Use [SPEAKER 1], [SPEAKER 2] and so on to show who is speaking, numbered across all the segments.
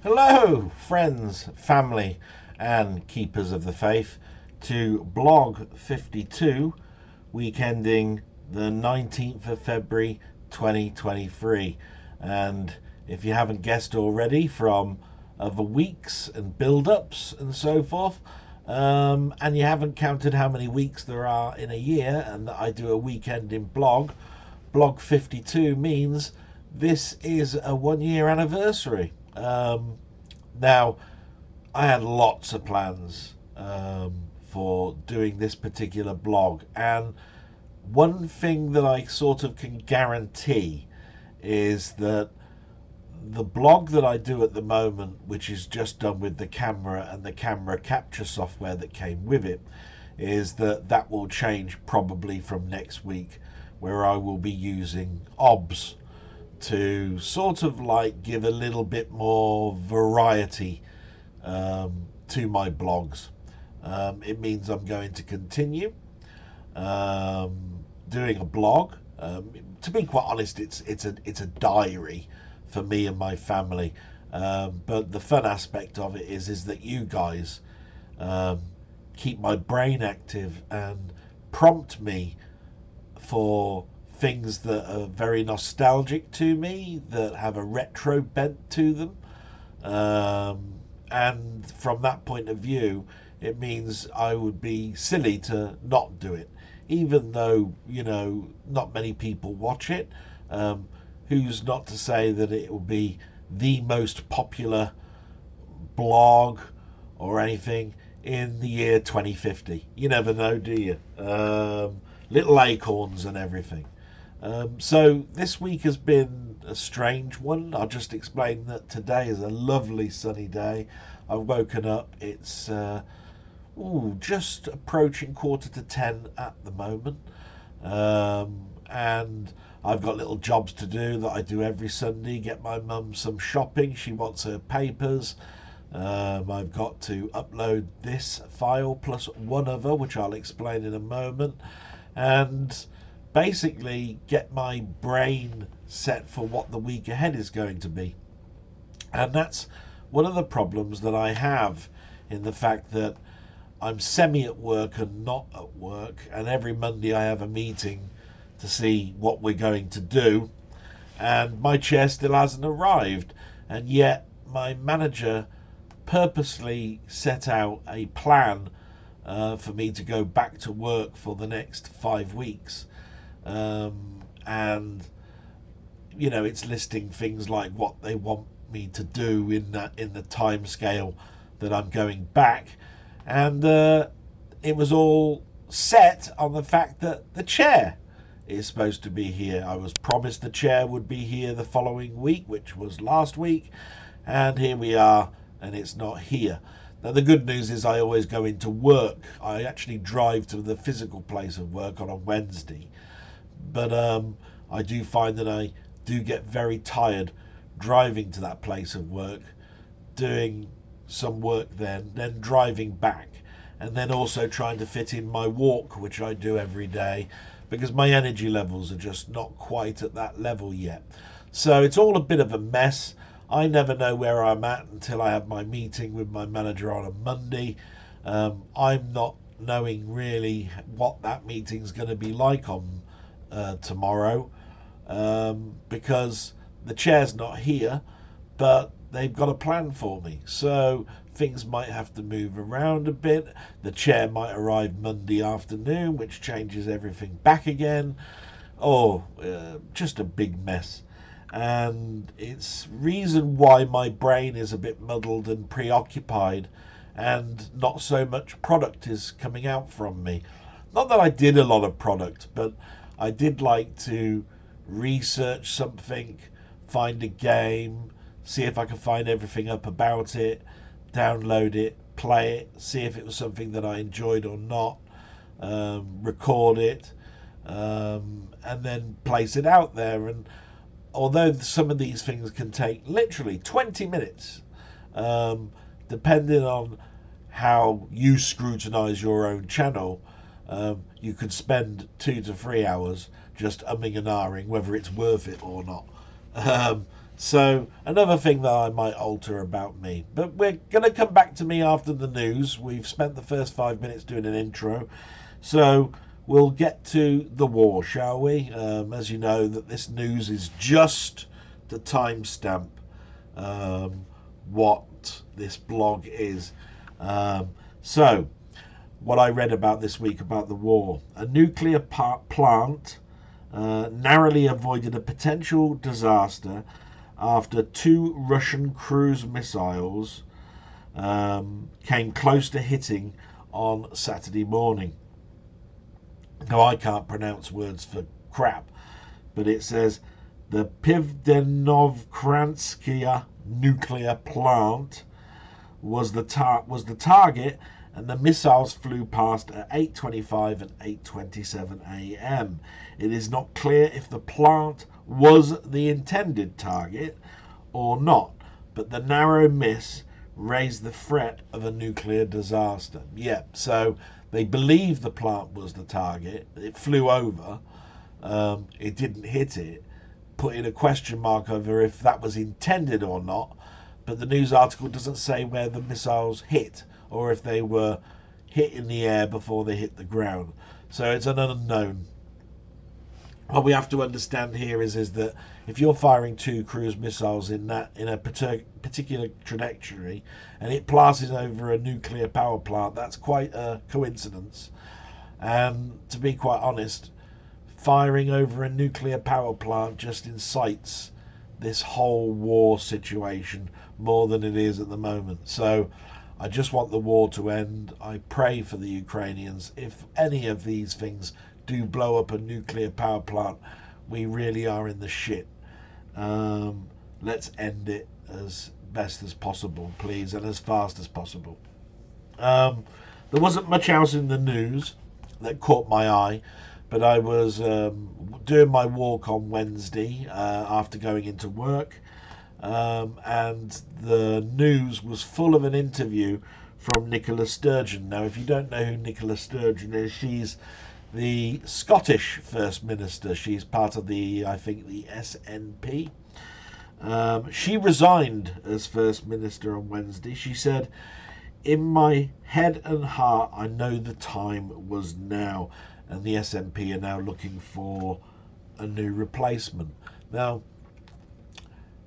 [SPEAKER 1] Hello, friends, family, and keepers of the faith, to Blog 52, week ending the 19th of February 2023. And if you haven't guessed already from other weeks and build-ups and so forth, and you haven't counted how many weeks there are in a year, and that I do a weekend in Blog 52 means this is a 1 year anniversary. Now, I had lots of plans for doing this particular blog, and one thing that I sort of can guarantee is that the blog that I do at the moment, which is just done with the camera and the camera capture software that came with it, is that will change probably from next week, where I will be using OBS to sort of like give a little bit more variety to my blogs. It means I'm going to continue doing a blog. To be quite honest, it's a diary for me and my family. But the fun aspect of it is that you guys keep my brain active and prompt me for things that are very nostalgic to me, that have a retro bent to them. And from that point of view, it means I would be silly to not do it, even though, you know, not many people watch it. Who's not to say that it will be the most popular blog or anything in the year 2050? You never know, do you? Little acorns and everything. So this week has been a strange one. I'll just explain that today is a lovely sunny day. I've woken up. It's just approaching 9:45 at the moment. And I've got little jobs to do that I do every Sunday. Get my mum some shopping. She wants her papers. I've got to upload this file plus one other, which I'll explain in a moment. And basically get my brain set for what the week ahead is going to be. And that's one of the problems that I have, in the fact that I'm semi at work and not at work, and every Monday I have a meeting to see what we're going to do, and my chair still hasn't arrived, and yet my manager purposely set out a plan for me to go back to work for the next 5 weeks. And you know, it's listing things like what they want me to do in the time scale that I'm going back, and it was all set on the fact that the chair is supposed to be here. I was promised the chair would be here the following week, which was last week, and here we are, and it's not here. Now, the good news is I always go into work. I actually drive to the physical place of work on a Wednesday, but I do find that I do get very tired driving to that place of work, doing some work then driving back, and then also trying to fit in my walk, which I do every day, because my energy levels are just not quite at that level yet. So it's all a bit of a mess. I never know where I'm at until I have my meeting with my manager on a Monday. I'm not knowing really what that meeting's going to be like on tomorrow, because the chair's not here, but they've got a plan for me. So things might have to move around a bit. The chair might arrive Monday afternoon, which changes everything back again. Just a big mess. And it's reason why my brain is a bit muddled and preoccupied, and not so much product is coming out from me. Not that I did a lot of product, but I did like to research something, find a game, see if I could find everything up about it, download it, play it, see if it was something that I enjoyed or not, record it, and then place it out there. And although some of these things can take literally 20 minutes, depending on how you scrutinize your own channel, you could spend 2 to 3 hours just umming and ahhing whether it's worth it or not. So another thing that I might alter about me. But we're going to come back to me after the news. We've spent the first 5 minutes doing an intro. So we'll get to the war, shall we? As you know, that this news is just the timestamp what this blog is. So what I read about this week about the war. A nuclear plant narrowly avoided a potential disaster after 2 Russian cruise missiles came close to hitting on Saturday morning. Now, I can't pronounce words for crap, but it says the Pivdenovkranskaya nuclear plant was the target, and the missiles flew past at 8:25 and 8:27 a.m. It is not clear if the plant was the intended target or not, but the narrow miss raised the threat of a nuclear disaster. Yeah, so they believe the plant was the target. It flew over. It didn't hit it, putting a question mark over if that was intended or not. But the news article doesn't say where the missiles hit or if they were hit in the air before they hit the ground. So it's an unknown. What we have to understand here is that if you're firing 2 cruise missiles in a particular trajectory and it passes over a nuclear power plant, that's quite a coincidence. And to be quite honest, firing over a nuclear power plant just incites this whole war situation more than it is at the moment. So I just want the war to end. I pray for the Ukrainians. If any of these things do blow up a nuclear power plant, we really are in the shit. Let's end it as best as possible, please, and as fast as possible. There wasn't much else in the news that caught my eye, but I was doing my walk on Wednesday after going into work, and the news was full of an interview from Nicola Sturgeon. Now, if you don't know who Nicola Sturgeon is, she's the Scottish First Minister. She's part of I think the SNP. She resigned as First Minister on Wednesday. She said, "In my head and heart, I know the time was now." And the SNP are now looking for a new replacement. Now,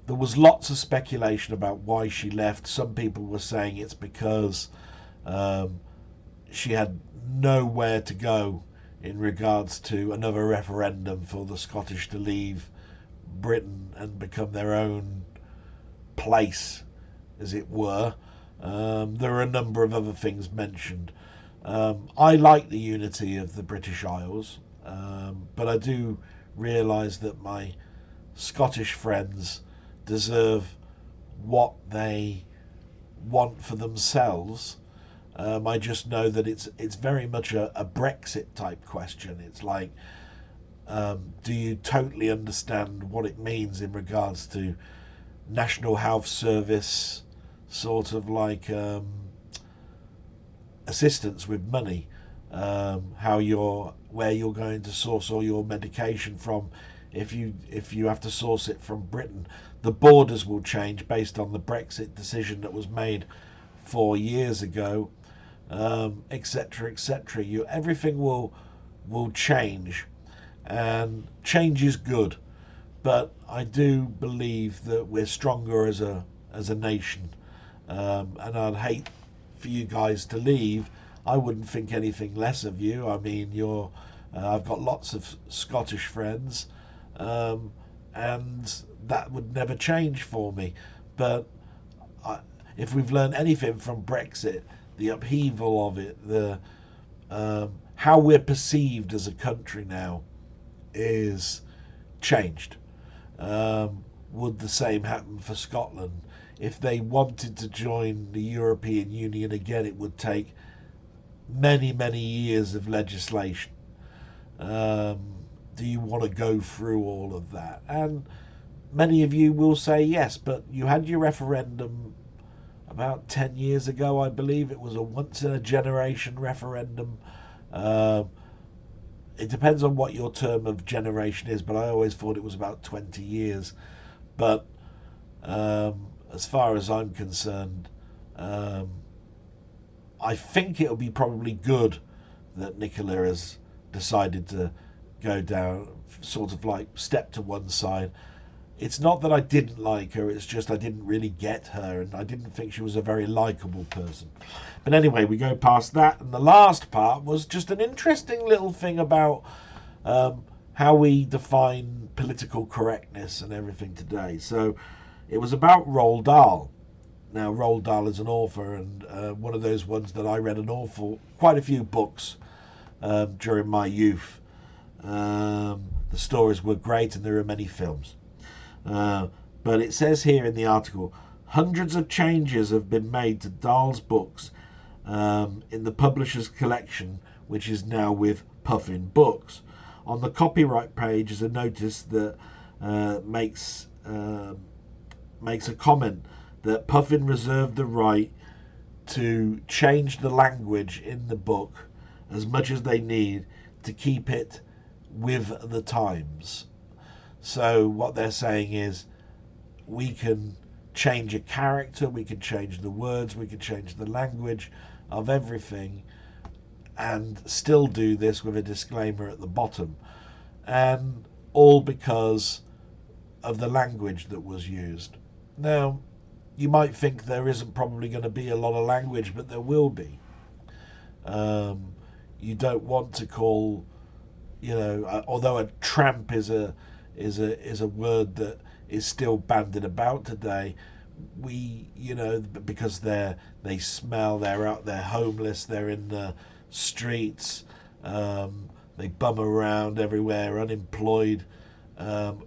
[SPEAKER 1] there was lots of speculation about why she left. Some people were saying it's because she had nowhere to go in regards to another referendum for the Scottish to leave Britain and become their own place, as it were. There are a number of other things mentioned. I like the unity of the British Isles, but I do realise that my Scottish friends deserve what they want for themselves. I just know that it's very much a Brexit type question. It's like, do you totally understand what it means in regards to National Health Service, sort of like assistance with money, where you're going to source all your medication from. If you have to source it from Britain, the borders will change based on the Brexit decision that was made 4 years ago, etc., etc. Everything will change, and change is good. But I do believe that we're stronger as a nation, and I'd hate for you guys to leave. I wouldn't think anything less of you. I mean, I've got lots of Scottish friends, and that would never change for me. But if we've learned anything from Brexit, the upheaval of it, how we're perceived as a country now is changed. Would the same happen for Scotland? If they wanted to join the European Union again, it would take many, many years of legislation. Do you want to go through all of that? And many of you will say yes, but you had your referendum about 10 years ago, I believe. It was a once-in-a-generation referendum. It depends on what your term of generation is, but I always thought it was about 20 years. But As far as I'm concerned, I think it'll be probably good that Nicola has decided to go down, sort of like step to one side. It's not that I didn't like her, it's just I didn't really get her, and I didn't think she was a very likeable person. But anyway, we go past that, and the last part was just an interesting little thing about how we define political correctness and everything today. So it was about Roald Dahl. Now, Roald Dahl is an author, and one of those ones that I read quite a few books during my youth. The stories were great, and there are many films. But it says here in the article, hundreds of changes have been made to Dahl's books in the publisher's collection, which is now with Puffin Books. On the copyright page is a notice that makes a comment that Puffin reserved the right to change the language in the book as much as they need to keep it with the times. So what they're saying is we can change a character, we can change the words, we can change the language of everything, and still do this with a disclaimer at the bottom. And all because of the language that was used. Now, you might think there isn't probably going to be a lot of language, but there will be. You don't want to call, although a tramp is a word that is still bandied about today. Because they smell, they're out, they're homeless, they're in the streets, they bum around everywhere, unemployed.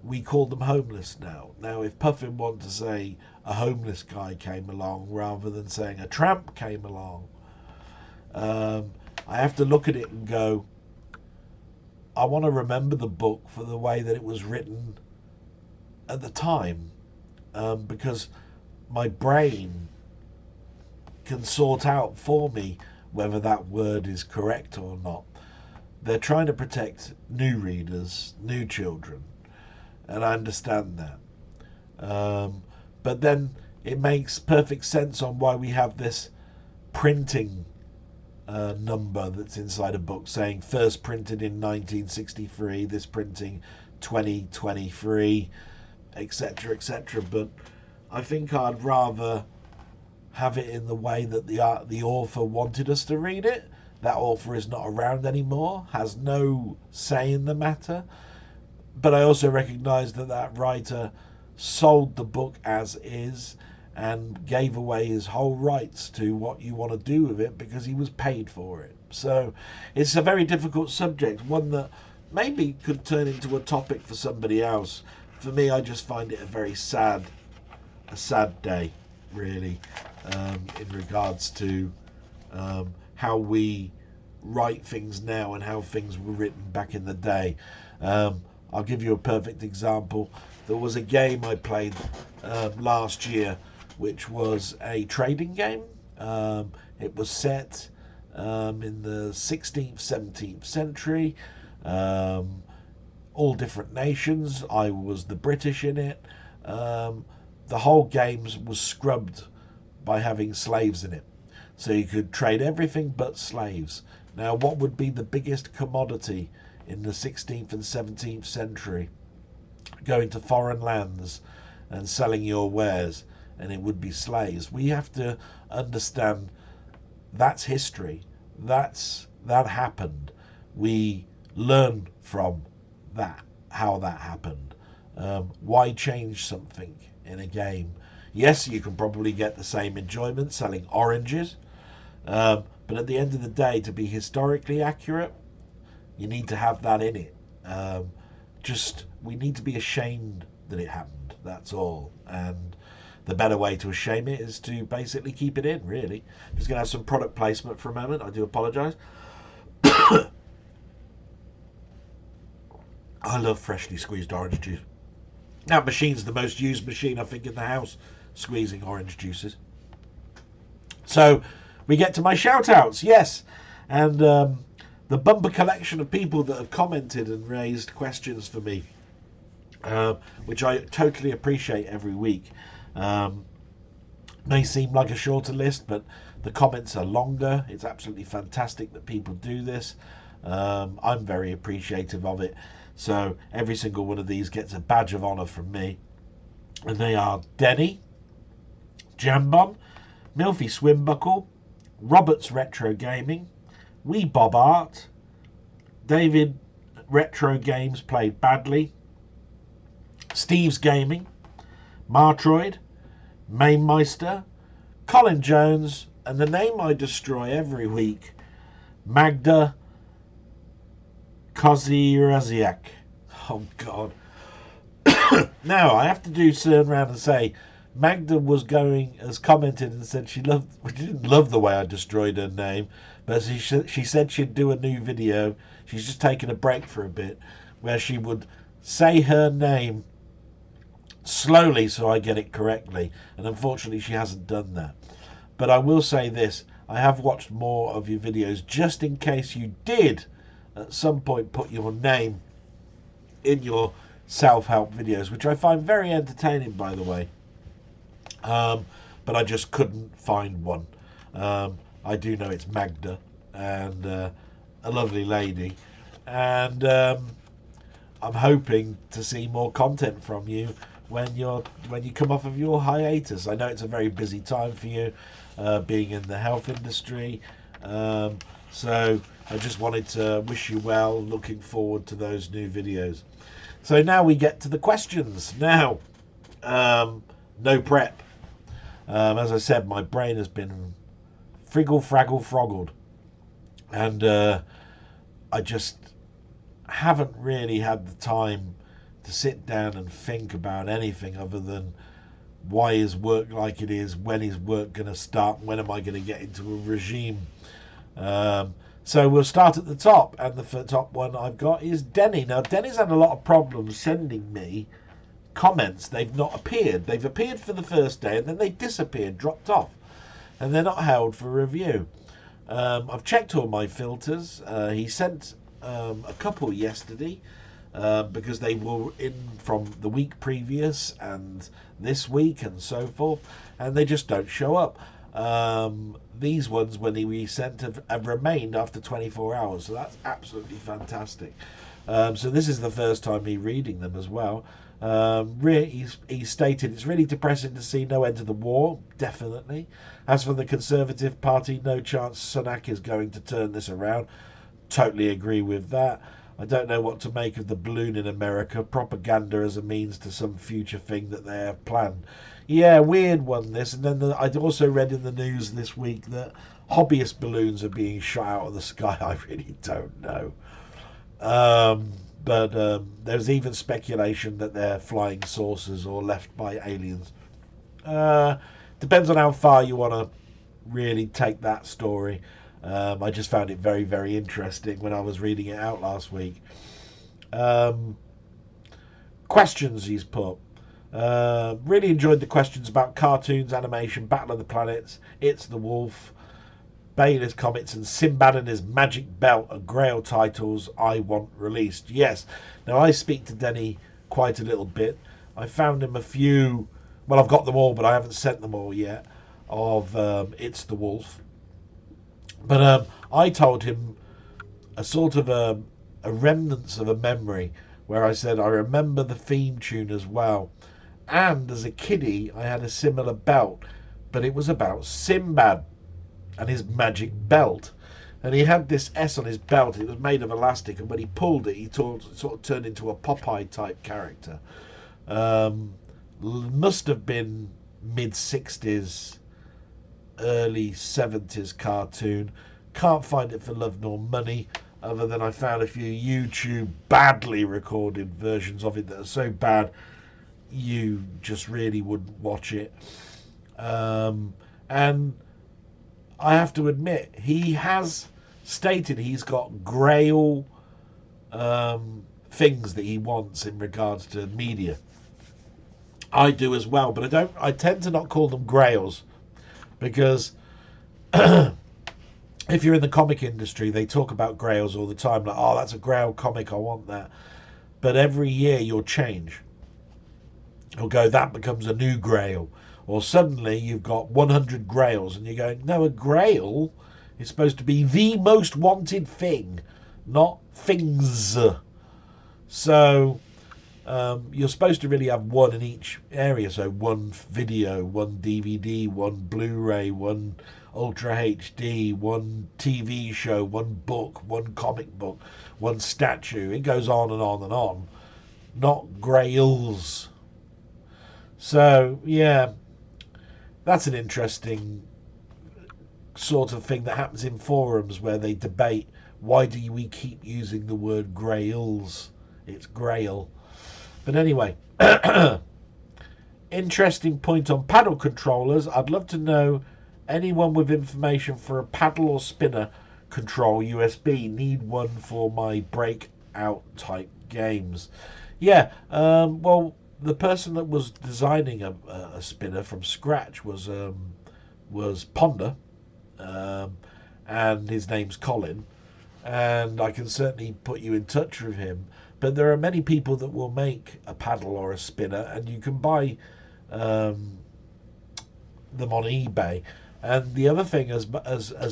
[SPEAKER 1] We call them homeless now. Now, if Puffin wanted to say a homeless guy came along rather than saying a tramp came along, I have to look at it and go, I want to remember the book for the way that it was written at the time, because my brain can sort out for me whether that word is correct or not. They're trying to protect new readers, new children, and I understand that. But then it makes perfect sense on why we have this printing number that's inside a book saying first printed in 1963, this printing 2023, etc., etc. But I think I'd rather have it in the way that the author wanted us to read it. That author is not around anymore, has no say in the matter. But I also recognise that writer sold the book as is and gave away his whole rights to what you want to do with it because he was paid for it. So it's a very difficult subject, one that maybe could turn into a topic for somebody else. For me, I just find it a sad day, really, in regards to how we write things now and how things were written back in the day. I'll give you a perfect example. There was a game I played last year, which was a trading game. It was set in the 16th, 17th century. All different nations. I was the British in it. The whole game was scrubbed by having slaves in it. So you could trade everything but slaves. Now, what would be the biggest commodity in the 16th and 17th century? Going to foreign lands and selling your wares, and it would be slaves. We have to understand that's history. That happened. We learn from that, how that happened. Why change something in a game? Yes, you can probably get the same enjoyment selling oranges, but at the end of the day, to be historically accurate, you need to have that in it. We need to be ashamed that it happened, that's all. And the better way to shame it is to basically keep it in, really. Just going to have some product placement for a moment. I do apologise. I love freshly squeezed orange juice. That machine's the most used machine, I think, in the house, squeezing orange juices. So we get to my shout-outs, yes. And the bumper collection of people that have commented and raised questions for me, which I totally appreciate every week. May seem like a shorter list, but the comments are longer. It's absolutely fantastic that people do this. I'm very appreciative of it. So every single one of these gets a badge of honour from me. And they are Denny, Jambon, Milfy Swimbuckle, Roberts Retro Gaming, Wee Bob Art, David Retro Games Played Badly, Steve's Gaming, Martroid, Mainmeister, Colin Jones, and the name I destroy every week, Magda Koziraziak. Oh God. Now I have to turn around and say Magda has commented and said she didn't love the way I destroyed her name, but she said she'd do a new video. She's just taken a break for a bit where she would say her name slowly so I get it correctly, and unfortunately she hasn't done that. But I will say this, I have watched more of your videos just in case you did at some point put your name in your self-help videos, which I find very entertaining, by the way. But I just couldn't find one. I do know it's Magda, and a lovely lady, and I'm hoping to see more content from you when you come off of your hiatus. I know it's a very busy time for you, being in the health industry, so I just wanted to wish you well, looking forward to those new videos. So now we get to the questions. Now, no prep. As I said, my brain has been froggled, and I just haven't really had the time to sit down and think about anything other than why is work like it is, when is work going to start, when am I going to get into a regime. So we'll start at the top, and the top one I've got is Denny. Now Denny's had a lot of problems sending me comments. They've not appeared. They've appeared for the first day and then they disappeared, dropped off, and they're not held for review. I've checked all my filters. He sent a couple yesterday, because they were in from the week previous and this week and so forth, and they just don't show up. These ones, when he resent, have remained after 24 hours, so that's absolutely fantastic. So this is the first time me reading them as well. He stated, it's really depressing to see no end to the war, definitely. As for the Conservative Party, no chance Sunak is going to turn this around. Totally agree with that. I don't know what to make of the balloon in America. Propaganda as a means to some future thing that they have planned. Yeah, weird one this. And then I'd also read in the news this week that hobbyist balloons are being shot out of the sky. I really don't know. But there's even speculation that they're flying saucers or left by aliens. Depends on how far you want to really take that story. I just found it very, very interesting when I was reading it out last week. Questions he's put. Really enjoyed the questions about cartoons, animation, Battle of the Planets, It's the Wolf, Baylor's Comets, and Sinbad and his Magic Belt are Grail titles I want released. Yes. Now, I speak to Denny quite a little bit. I found him a few, well, I've got them all, but I haven't sent them all yet, of It's the Wolf. But I told him a sort of a remnants of a memory where I said I remember the theme tune as well. And as a kiddie, I had a similar belt, but it was about Sinbad and his magic belt. And he had this S on his belt. It was made of elastic, and when he pulled it, he sort of turned into a Popeye type character. Must have been mid-60s, early 70s cartoon. Can't find it for love nor money, other than I found a few YouTube badly recorded versions of it that are so bad you just really wouldn't watch it. And I have to admit, he has stated he's got grail things that he wants in regards to media. I do as well, but I tend to not call them grails, because if you're in the comic industry, they talk about grails all the time, like, oh, that's a grail comic, I want that. But every year you'll change. Or go, that becomes a new grail. Or suddenly you've got 100 grails and you're going, no, a grail is supposed to be the most wanted thing, not things. So you're supposed to really have one in each area. So one video, one DVD, one Blu-ray, one Ultra HD, one TV show, one book, one comic book, one statue. It goes on and on and on. Not grails. So, yeah, that's an interesting sort of thing that happens in forums where they debate, why do we keep using the word grails? It's grail. But anyway, interesting point on paddle controllers. I'd love to know anyone with information for a paddle or spinner control USB. Need one for my breakout type games. Yeah, well, the person that was designing a spinner from scratch was Ponder, and his name's Colin, and I can certainly put you in touch with him. But there are many people that will make a paddle or a spinner, and you can buy them on eBay. And the other thing, as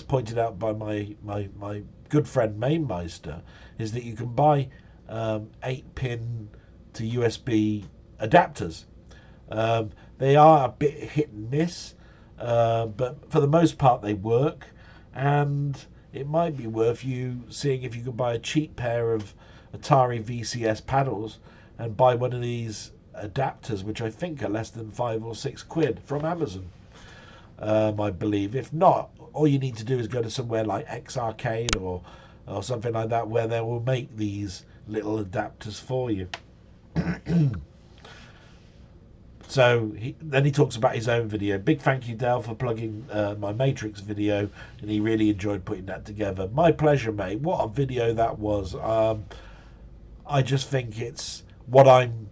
[SPEAKER 1] pointed out by my good friend Mainmeister, is that you can buy 8-pin to USB adapters. They are a bit hit and miss, but for the most part they work, and it might be worth you seeing if you can buy a cheap pair of Atari VCS paddles and buy one of these adapters, which I think are less than £5 or £6 from Amazon, I believe. If not, all you need to do is go to somewhere like X Arcade or something like that, where they will make these little adapters for you. So then he talks about his own video. Big thank you, Dale, for plugging my Matrix video, and he really enjoyed putting that together. My pleasure, mate. What a video that was. I just think it's what I'm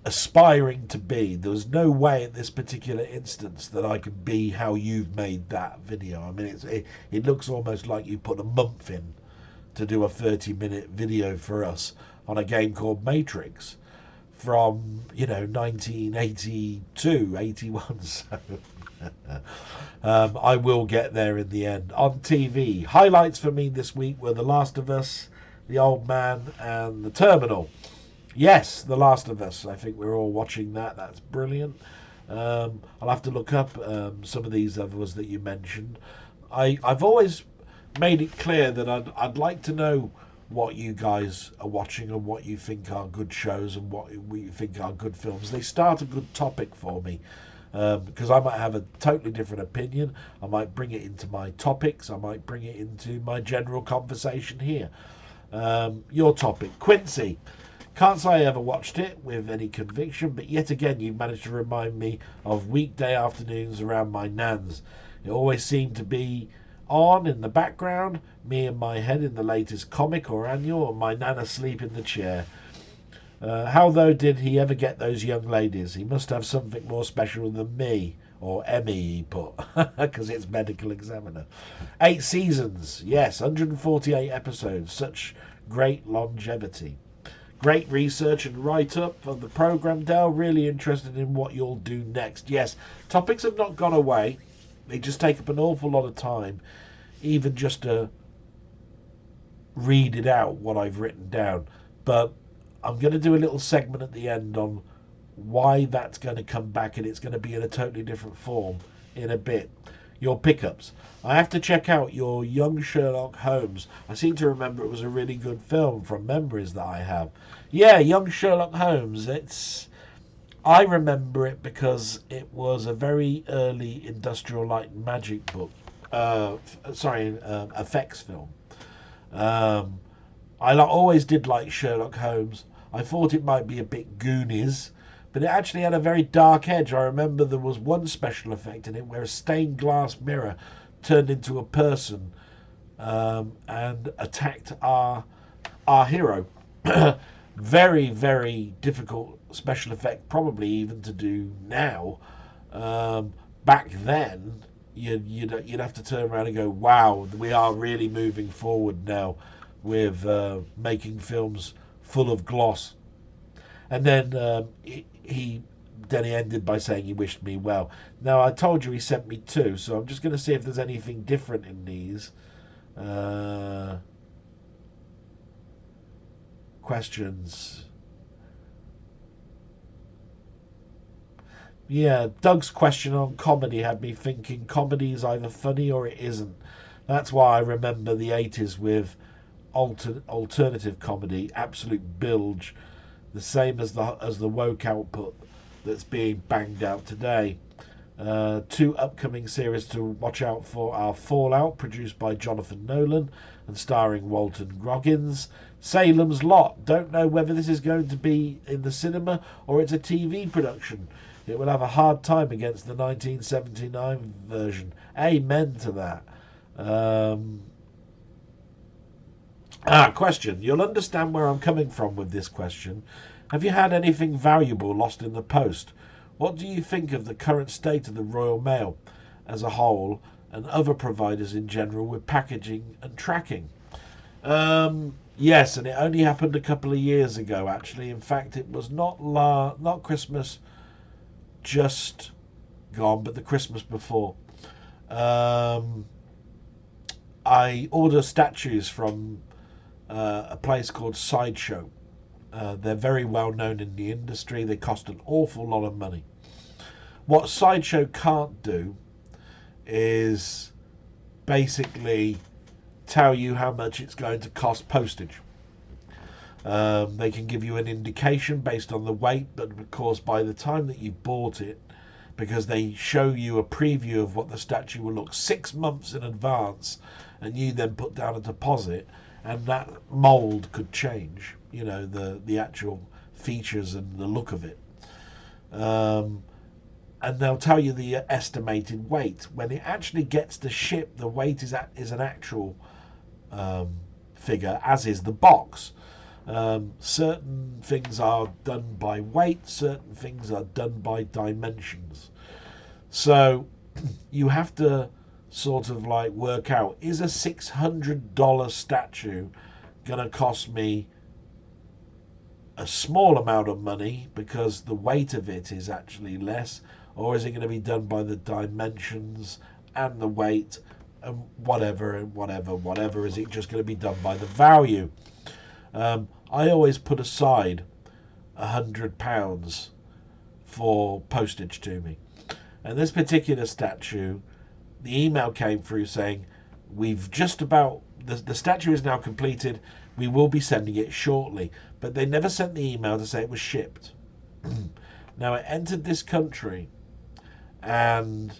[SPEAKER 1] aspiring to be. There's no way in this particular instance that I could be how you've made that video. I mean, it looks almost like you put a month in to do a 30-minute video for us on a game called Matrix from 1982, 81. So I will get there in the end. On TV, highlights for me this week were The Last of Us, The Old Man, and The Terminal. Yes, The Last of Us. I think we're all watching that. That's brilliant. I'll have to look up some of these others that you mentioned. I've always made it clear that I'd like to know what you guys are watching and what you think are good shows and what you think are good films. They start a good topic for me, because I might have a totally different opinion. I might bring it into my topics. I might bring it into my general conversation here. Your topic, Quincy. Can't say I ever watched it with any conviction, but yet again you've managed to remind me of weekday afternoons around my nan's. It always seemed to be on in the background, me and my head in the latest comic or annual, and my nan asleep in the chair. How, though, did he ever get those young ladies? He must have something more special than me, or Emmy, he put, because it's medical examiner. 8 seasons, yes, 148 episodes, such great longevity. Great research and write-up of the programme, Dale. Really interested in what you'll do next. Yes, topics have not gone away. They just take up an awful lot of time, even just to read it out, what I've written down. But I'm going to do a little segment at the end on why that's going to come back, and it's going to be in a totally different form in a bit. Your pickups. I have to check out your Young Sherlock Holmes. I seem to remember it was a really good film from memories that I have. Yeah, Young Sherlock Holmes. I remember it because it was a very early Industrial Light and Magic book. Effects film. I always did like Sherlock Holmes. I thought it might be a bit Goonies, but it actually had a very dark edge. I remember there was one special effect in it where a stained glass mirror turned into a person and attacked our hero. Very, very difficult special effect, probably even to do now. Back then, you'd have to turn around and go, wow, we are really moving forward now with making films full of gloss. And then then he ended by saying he wished me well. Now, I told you he sent me two, so I'm just going to see if there's anything different in these questions. Yeah, Doug's question on comedy had me thinking comedy is either funny or it isn't. That's why I remember the 80s with alternative comedy, absolute bilge, the same as the woke output that's being banged out today. Two upcoming series to watch out for are Fallout, produced by Jonathan Nolan and starring Walton Goggins. Salem's Lot. Don't know whether this is going to be in the cinema or it's a TV production. It will have a hard time against the 1979 version. Amen to that. Question. You'll understand where I'm coming from with this question. Have you had anything valuable lost in the post? What do you think of the current state of the Royal Mail as a whole and other providers in general with packaging and tracking? Yes, and it only happened a couple of years ago, actually. In fact, it was not Christmas just gone, but the Christmas before. I order statues from a place called Sideshow. They're very well known in the industry. They cost an awful lot of money. What Sideshow can't do is basically tell you how much it's going to cost postage. They can give you an indication based on the weight, but of course by the time that you've bought it, because they show you a preview of what the statue will look 6 months in advance, and you then put down a deposit, and that mold could change, you know, the actual features and the look of it. And they'll tell you the estimated weight. When it actually gets to ship, the weight is an actual figure, as is the box. Certain things are done by weight, certain things are done by dimensions. So you have to sort of like work out, is a $600 statue going to cost me a small amount of money because the weight of it is actually less, or is it going to be done by the dimensions and the weight and whatever, is it just going to be done by the value? I always put aside £100 for postage to me. And this particular statue, the email came through saying, we've just about, the statue is now completed, we will be sending it shortly. But they never sent the email to say it was shipped. Now it entered this country and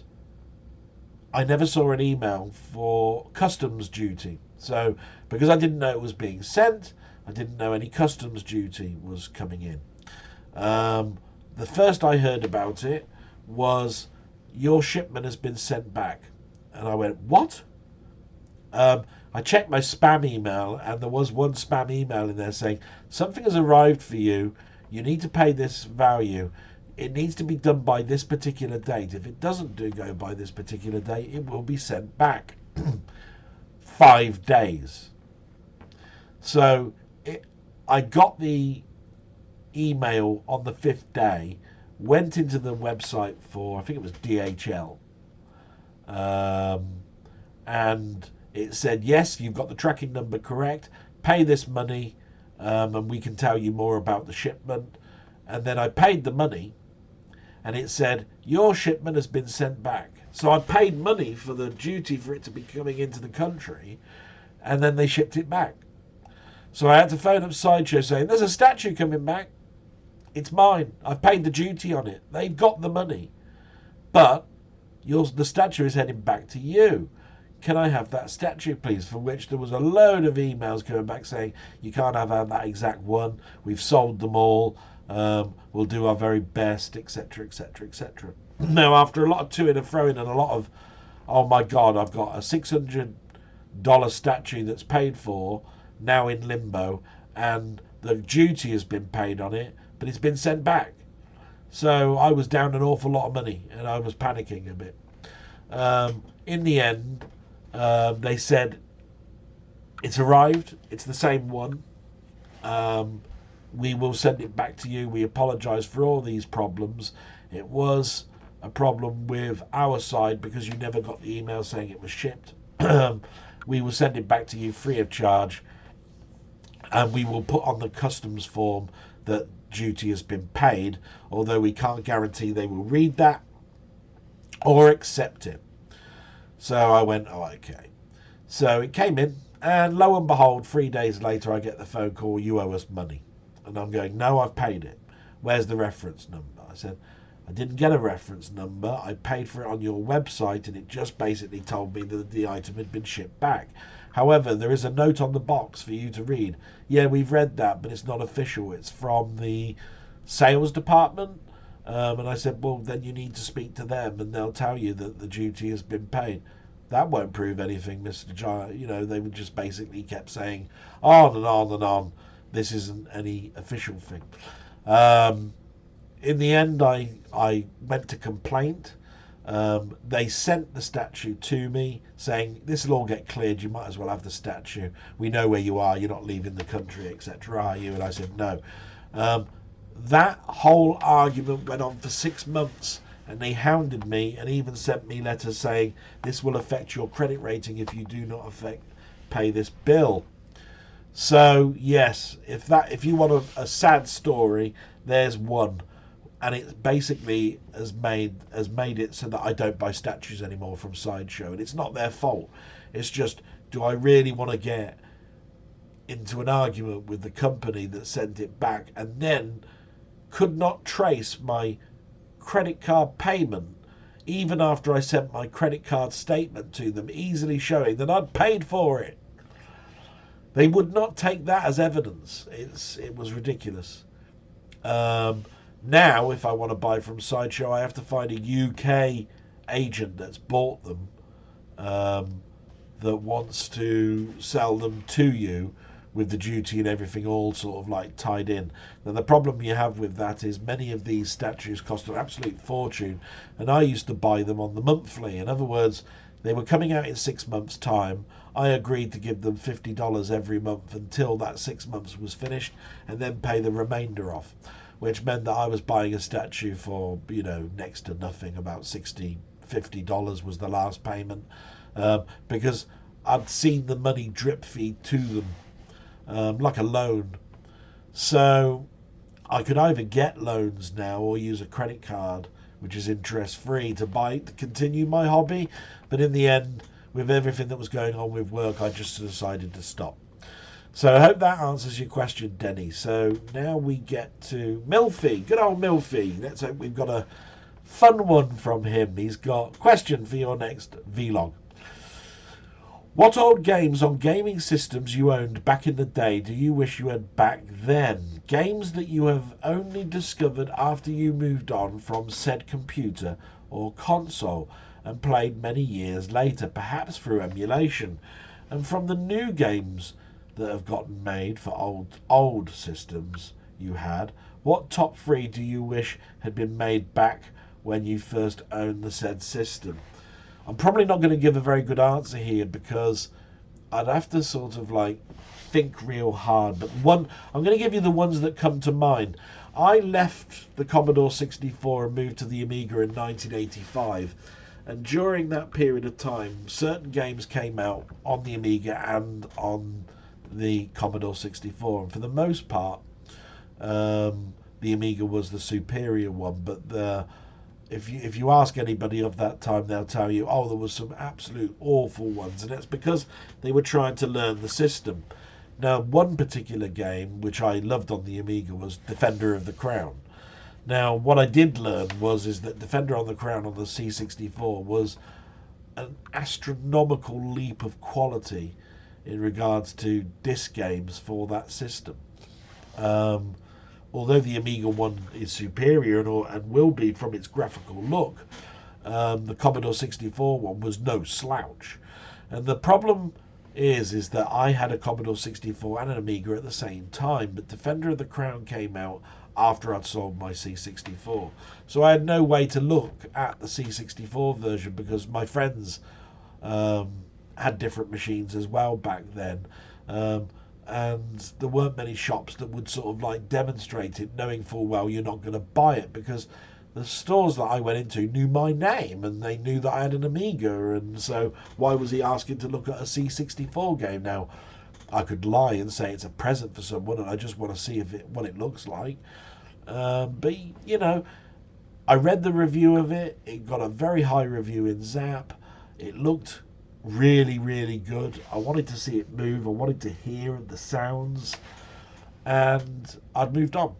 [SPEAKER 1] I never saw an email for customs duty. So because I didn't know it was being sent, I didn't know any customs duty was coming in. The first I heard about it was, your shipment has been sent back. And I went, what? I checked my spam email, and there was one spam email in there saying, something has arrived for you, you need to pay this value, it needs to be done by this particular date. If it doesn't go by this particular date, it will be sent back. 5 days. So I got the email on the 5th day, went into the website for, I think it was DHL, and it said, yes, you've got the tracking number correct, pay this money, and we can tell you more about the shipment. And then I paid the money, and it said, your shipment has been sent back. So I paid money for the duty for it to be coming into the country, and then they shipped it back. So I had to phone up Sideshow saying, there's a statue coming back. It's mine. I've paid the duty on it. They've got the money. But the statue is heading back to you. Can I have that statue, please? For which there was a load of emails coming back saying, you can't have that exact one. We've sold them all. We'll do our very best, etc., etc., etc. Now, after a lot of to-ing and fro-ing and a lot of, oh my God, I've got a $600 statue that's paid for, now in limbo, and the duty has been paid on it, but it's been sent back. So I was down an awful lot of money, and I was panicking a bit. In the end, they said, it's arrived, it's the same one. we will send it back to you. We apologise for all these problems. It was a problem with our side because you never got the email saying it was shipped. We will send it back to you free of charge, and we will put on the customs form that duty has been paid, although we can't guarantee they will read that or accept it. So I went, oh, okay. So it came in, and lo and behold, 3 days later, I get the phone call, you owe us money. And I'm going, no, I've paid it. Where's the reference number? I said, I didn't get a reference number. I paid for it on your website, and it just basically told me that the item had been shipped back. However, there is a note on the box for you to read. Yeah, we've read that, but it's not official. It's from the sales department. And I said, well, then you need to speak to them, and they'll tell you that the duty has been paid. That won't prove anything, Mr. Giant. You know, they would just basically kept saying on and on and on. This isn't any official thing. In the end, I went to complaint. They sent the statue to me saying, this will all get cleared. You might as well have the statue. We know where you are. You're not leaving the country, etc. Are you? And I said, no. That whole argument went on for 6 months. And they hounded me and even sent me letters saying this will affect your credit rating if you do not pay this bill. So yes, if you want a sad story, there's one, and it basically has made it so that I don't buy statues anymore from Sideshow, and it's not their fault. It's just, do I really want to get into an argument with the company that sent it back and then could not trace my credit card payment even after I sent my credit card statement to them, easily showing that I'd paid for it? They would not take that as evidence. It was ridiculous. Now, if I want to buy from Sideshow, I have to find a UK agent that's bought them, that wants to sell them to you with the duty and everything all sort of like tied in. Now the problem you have with that is many of these statues cost an absolute fortune, and I used to buy them on the monthly. In other words, they were coming out in 6 months' time. I agreed to give them $50 every month until that 6 months was finished, and then pay the remainder off, which meant that I was buying a statue for, you know, next to nothing. About $50 was the last payment, because I'd seen the money drip feed to them, like a loan. So I could either get loans now or use a credit card, which is interest free, to continue my hobby. But in the end, with everything that was going on with work, I just decided to stop. So I hope that answers your question, Denny. So now we get to Milfy. Good old Milfy. Let's hope we've got a fun one from him. He's got a question for your next vlog. What old games on gaming systems you owned back in the day do you wish you had back then? Games that you have only discovered after you moved on from said computer or console and played many years later, perhaps through emulation. And from the new games that have gotten made for old systems you had, what top 3 do you wish had been made back when you first owned the said system? I'm probably not going to give a very good answer here because I'd have to sort of like think real hard. But I'm going to give you the ones that come to mind. I left the Commodore 64 and moved to the Amiga in 1985. And during that period of time, certain games came out on the Amiga and on the Commodore 64. And for the most part, the Amiga was the superior one. But if you ask anybody of that time, they'll tell you, oh, there was some absolute awful ones, and it's because they were trying to learn the system. Now, one particular game which I loved on the Amiga was Defender of the Crown. Now, what I did learn is that Defender of the Crown on the C64 was an astronomical leap of quality in regards to disc games for that system. Although the Amiga one is superior and will be from its graphical look, the Commodore 64 one was no slouch. And the problem is that I had a Commodore 64 and an Amiga at the same time, but Defender of the Crown came out after I'd sold my C64. So I had no way to look at the C64 version because my friends had different machines as well back then. and there weren't many shops that would sort of like demonstrate it, knowing full well you're not going to buy it, because the stores that I went into knew my name and they knew that I had an Amiga, and so why was he asking to look at a C64 game? Now, I could lie and say it's a present for someone and I just want to see what it looks like. But, you know, I read the review of it. It got a very high review in Zap. It looked really, really good. I wanted to see it move. I wanted to hear the sounds. And I'd moved on.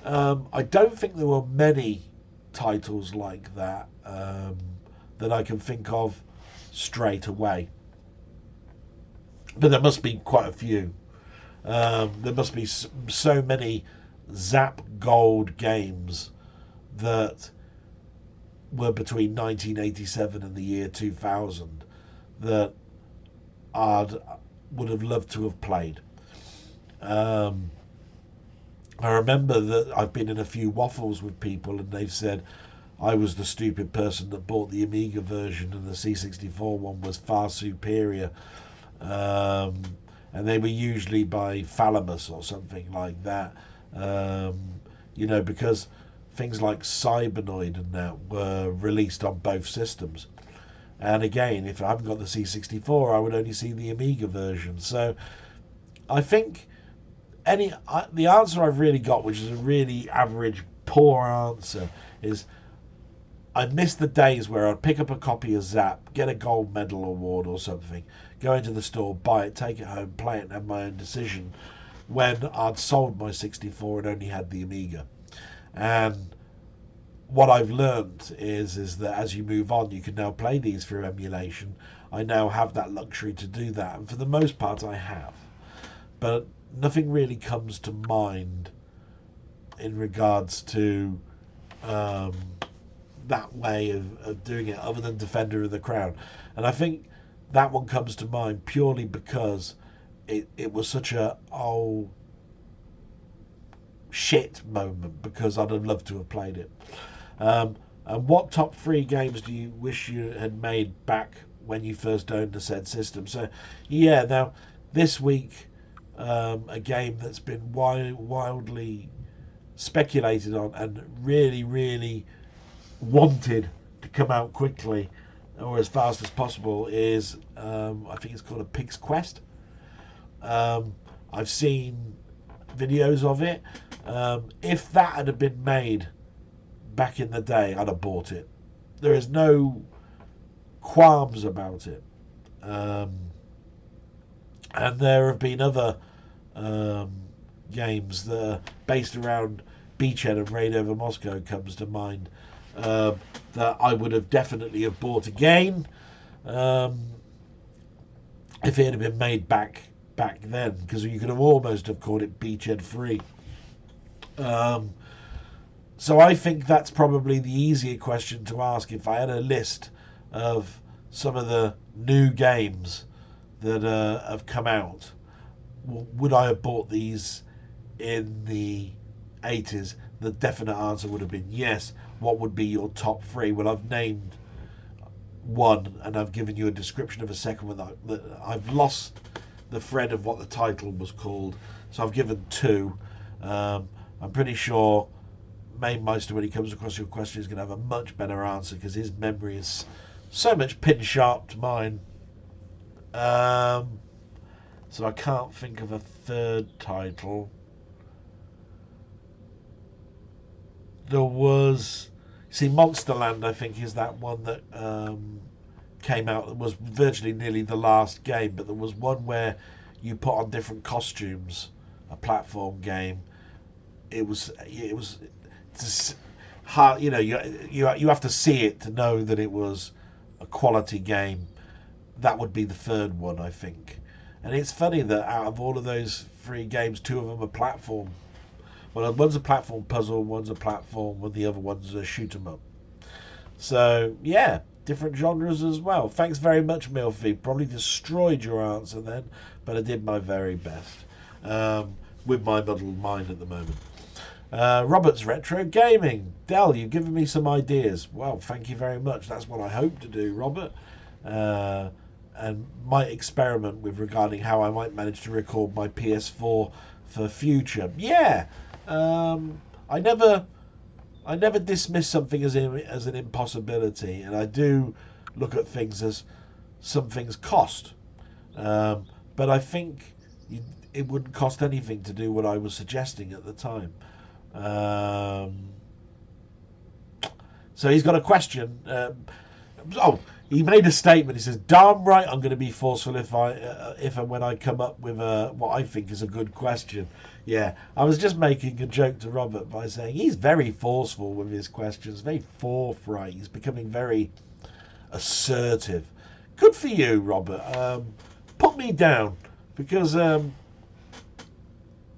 [SPEAKER 1] I don't think there were many titles like that that I can think of straight away. But there must be quite a few. There must be so many Zap Gold games that were between 1987 and the year 2000 that I would have loved to have played. I remember that I've been in a few waffles with people and they've said I was the stupid person that bought the Amiga version and the C64 one was far superior. And they were usually by Thalamus or something like that. You know, because things like Cybernoid and that were released on both systems. And again, if I haven't got the C64, I would only see the Amiga version. So I think the answer I've really got, which is a really average, poor answer, is I miss the days where I'd pick up a copy of Zap, get a gold medal award or something, go into the store, buy it, take it home, play it and have my own decision, when I'd sold my 64 and only had the Amiga. And what I've learned is that as you move on, you can now play these through emulation. I now have that luxury to do that, and for the most part I have. But nothing really comes to mind in regards to that way of doing it, other than Defender of the Crown. And I think that one comes to mind purely because it was such a shit moment, because I'd have loved to have played it. And what top 3 games do you wish you had made back when you first owned the said system? So yeah, now this week a game that's been wildly speculated on and really, really wanted to come out quickly or as fast as possible is I think it's called A Pig's Quest. I've seen videos of it. If that had been made back in the day, I'd have bought it. There is no qualms about it. And there have been other games that are based around Beachhead and Raid Over Moscow comes to mind, that I would have definitely have bought again if it had been made back then, because you could have almost have called it Beachhead 3. So I think that's probably the easier question to ask. If I had a list of some of the new games that have come out, would I have bought these in the 80s? The definite answer would have been yes. What would be your top 3? Well, I've named one and I've given you a description of a second one. That I've lost the thread of what the title was called, so I've given 2. I'm pretty sure Mainmeister, when he comes across your question, is going to have a much better answer because his memory is so much pin sharp to mine. So I can't think of a third title. There was, see, Monsterland, I think, is that one that came out. It was virtually nearly the last game, but there was one where you put on different costumes, a platform game. It was just hard, you know, you have to see it to know that it was a quality game. That would be the third one, I think. And it's funny that out of all of those 3 games, 2 of them are platform. Well, one's a platform puzzle, one's a platform, and the other one's a shoot 'em up. So yeah, different genres as well. Thanks very much, Milfy. Probably destroyed your answer then, but I did my very best with my muddled mind at the moment. Robert's Retro Gaming. Dell, you've given me some ideas. Well, thank you very much. That's what I hope to do, Robert. and might experiment with regarding how I might manage to record my PS4 for future. Yeah, I never dismiss something as an impossibility, and I do look at things as some things cost. But I think it wouldn't cost anything to do what I was suggesting at the time. So he's got a question. He made a statement. He says, "Darn right, I'm going to be forceful if and when I come up with what I think is a good question." Yeah, I was just making a joke to Robert by saying he's very forceful with his questions, very forthright. He's becoming very assertive. Good for you, Robert. Put me down, because I'm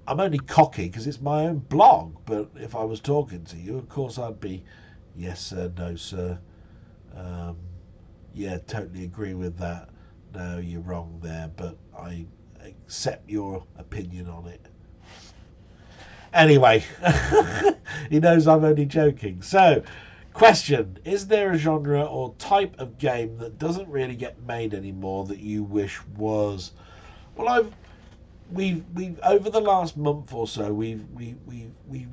[SPEAKER 1] only cocky because it's my own blog. But if I was talking to you, of course I'd be, yes sir, no sir. Yeah, totally agree with that. No, you're wrong there, but I accept your opinion on it. Anyway, he knows I'm only joking. So, question: is there a genre or type of game that doesn't really get made anymore that you wish was? Well, we've over the last month or so we've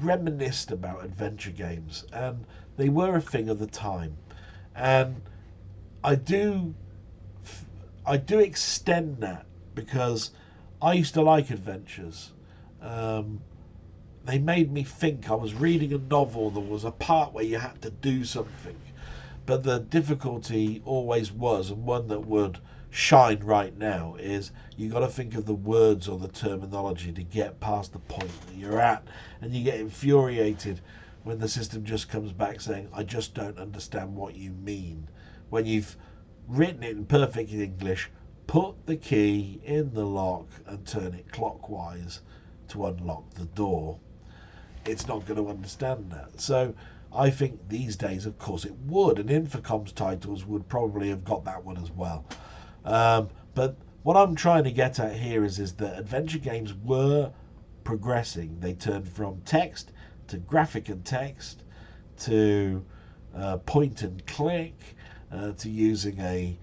[SPEAKER 1] reminisced about adventure games, and they were a thing of the time, and I do extend that because I used to like adventures. They made me think. I was reading a novel. There was a part where you had to do something, but the difficulty always was, and one that would shine right now, is you got to think of the words or the terminology to get past the point that you're at, and you get infuriated when the system just comes back saying, "I just don't understand what you mean." When you've written it in perfect English, put the key in the lock and turn it clockwise to unlock the door. It's not going to understand that. So I think these days, of course, it would, and Infocom's titles would probably have got that one as well. But what I'm trying to get at here is that adventure games were progressing. They turned from text to graphic and text to point and click, to using a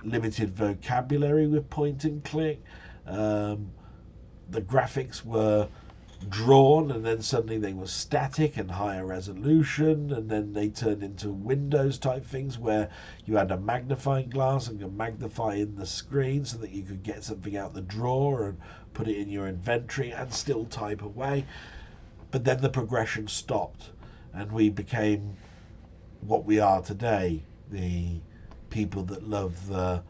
[SPEAKER 1] limited vocabulary with point and click. The graphics were drawn, and then suddenly they were static and higher resolution, and then they turned into Windows type things where you had a magnifying glass and could magnify in the screen so that you could get something out the drawer and put it in your inventory and still type away. But then the progression stopped, and we became what we are today. The people that love the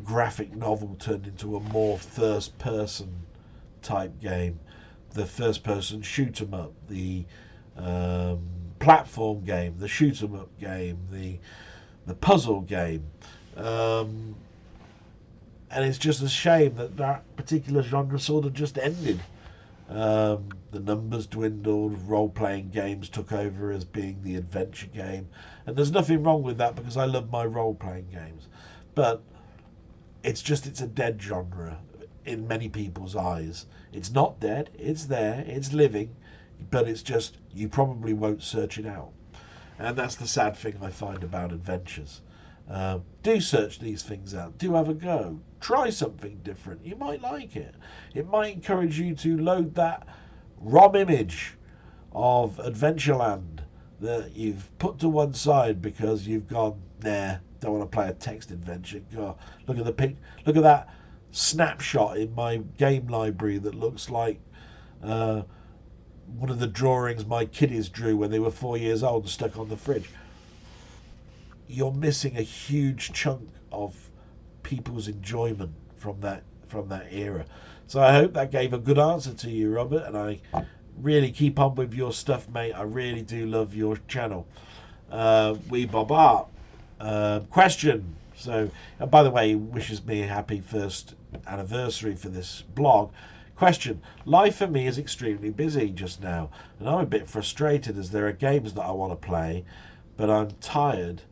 [SPEAKER 1] graphic novel turned into a more first person type game. The first person shoot 'em up, the platform game, the shoot 'em up game, the puzzle game, and it's just a shame that that particular genre sort of just ended. The numbers dwindled, role-playing games took over as being the adventure game, and there's nothing wrong with that because I love my role-playing games, but it's a dead genre in many people's eyes. It's not dead, it's there, it's living, but it's just, you probably won't search it out. And that's the sad thing I find about adventures. Do search these things out, do have a go, try something different, you might like it. It might encourage you to load that ROM image of Adventureland that you've put to one side because you've gone, nah, don't want to play a text adventure. God, look at that snapshot in my game library that looks like one of the drawings my kiddies drew when they were 4 years old and stuck on the fridge. You're missing a huge chunk of people's enjoyment from that era. So I hope that gave a good answer to you, Robert, and I really keep on with your stuff, mate. I really do love your channel. Wee Bob Art. Question. So, and by the way, he wishes me a happy first anniversary for this blog. Question. Life for me is extremely busy just now, and I'm a bit frustrated as there are games that I want to play, but I'm tired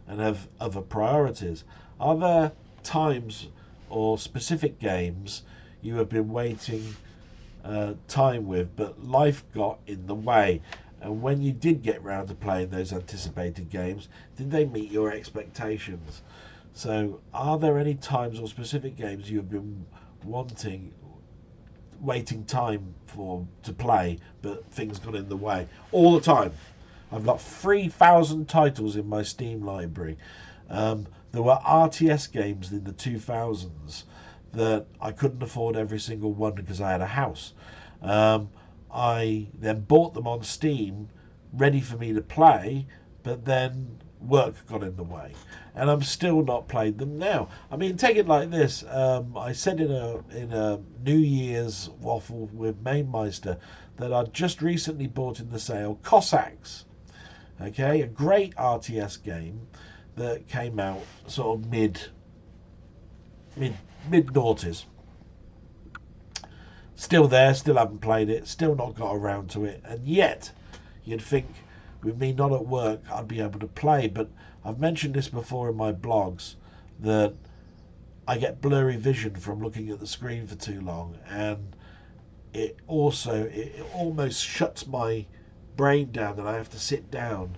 [SPEAKER 1] and have other priorities. Are there times or specific games you have been waiting time with, but life got in the way? And when you did get round to playing those anticipated games, did they meet your expectations? So, are there any times or specific games you have been waiting time to play, but things got in the way? All the time. I've got 3,000 titles in my Steam library. There were RTS games in the 2000s that I couldn't afford every single one because I had a house. I then bought them on Steam, ready for me to play, but then work got in the way, and I'm still not played them now. I mean, take it like this. I said in a New Year's waffle with Mainmeister that I'd just recently bought in the sale Cossacks. Okay, a great RTS game that came out sort of mid noughties. Still there, still haven't played it, still not got around to it, and yet you'd think with me not at work I'd be able to play. But I've mentioned this before in my blogs that I get blurry vision from looking at the screen for too long, and it almost shuts my brain down, and I have to sit down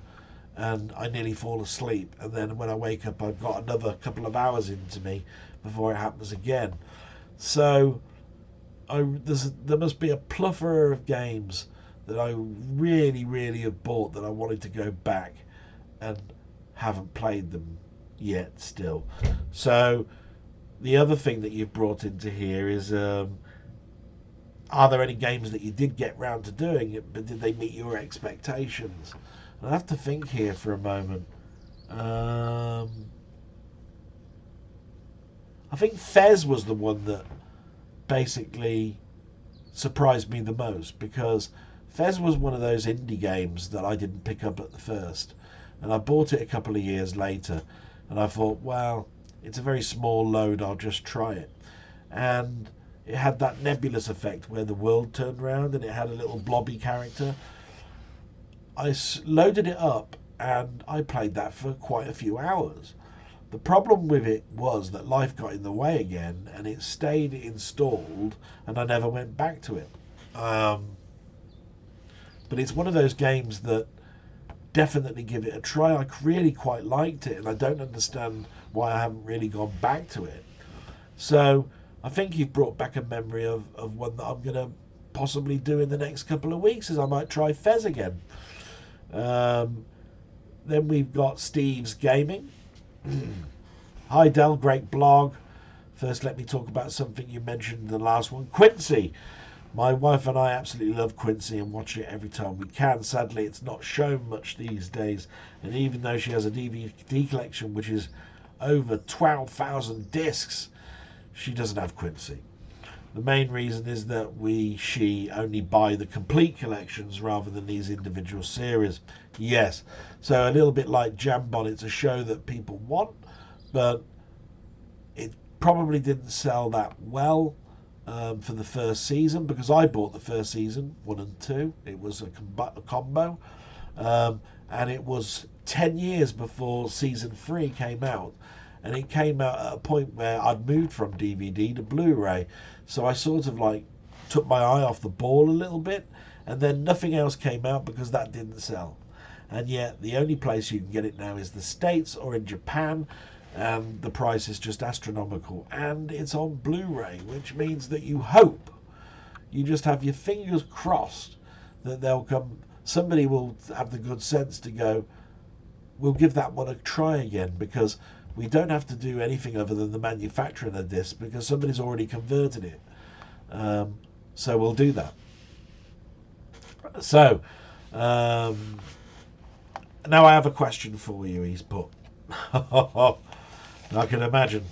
[SPEAKER 1] and I nearly fall asleep, and then when I wake up I've got another couple of hours into me before it happens again. So there must be a plethora of games that I really have bought that I wanted to go back and haven't played them yet still. So the other thing that you've brought into here is, are there any games that you did get round to doing it, but did they meet your expectations? And I have to think here for a moment. I think Fez was the one that basically surprised me the most, because Fez was one of those indie games that I didn't pick up at the first, and I bought it a couple of years later, and I thought, well, it's a very small load, I'll just try it. And it had that nebulous effect where the world turned round and it had a little blobby character. I loaded it up and I played that for quite a few hours. The problem with it was that life got in the way again, and it stayed installed, and I never went back to it. But it's one of those games that definitely give it a try. I really quite liked it, and I don't understand why I haven't really gone back to it. So I think you've brought back a memory of one that I'm going to possibly do in the next couple of weeks, is I might try Fez again. Then we've got Steve's Gaming. Hi Del, great blog. First, let me talk about something you mentioned in the last one, Quincy. My wife and I absolutely love Quincy and watch it every time we can. Sadly, it's not shown much these days, and even though she has a DVD collection which is over 12,000 discs, she doesn't have Quincy. The main reason is that she only buy the complete collections rather than these individual series. Yes, so a little bit like Jambon, it's a show that people want, but it probably didn't sell that well for the first season, because I bought the first season 1 and 2. It was a combo, and it was 10 years before season 3 came out. And it came out at a point where I'd moved from DVD to Blu-ray. So I sort of like took my eye off the ball a little bit, and then nothing else came out because that didn't sell. And yet the only place you can get it now is the States or in Japan, and the price is just astronomical. And it's on Blu-ray, which means that you hope, you just have your fingers crossed that somebody will have the good sense to go, we'll give that one a try again, because we don't have to do anything other than the manufacturing of the disc, because somebody's already converted it. So we'll do that. So now I have a question for you, he's put. I can imagine.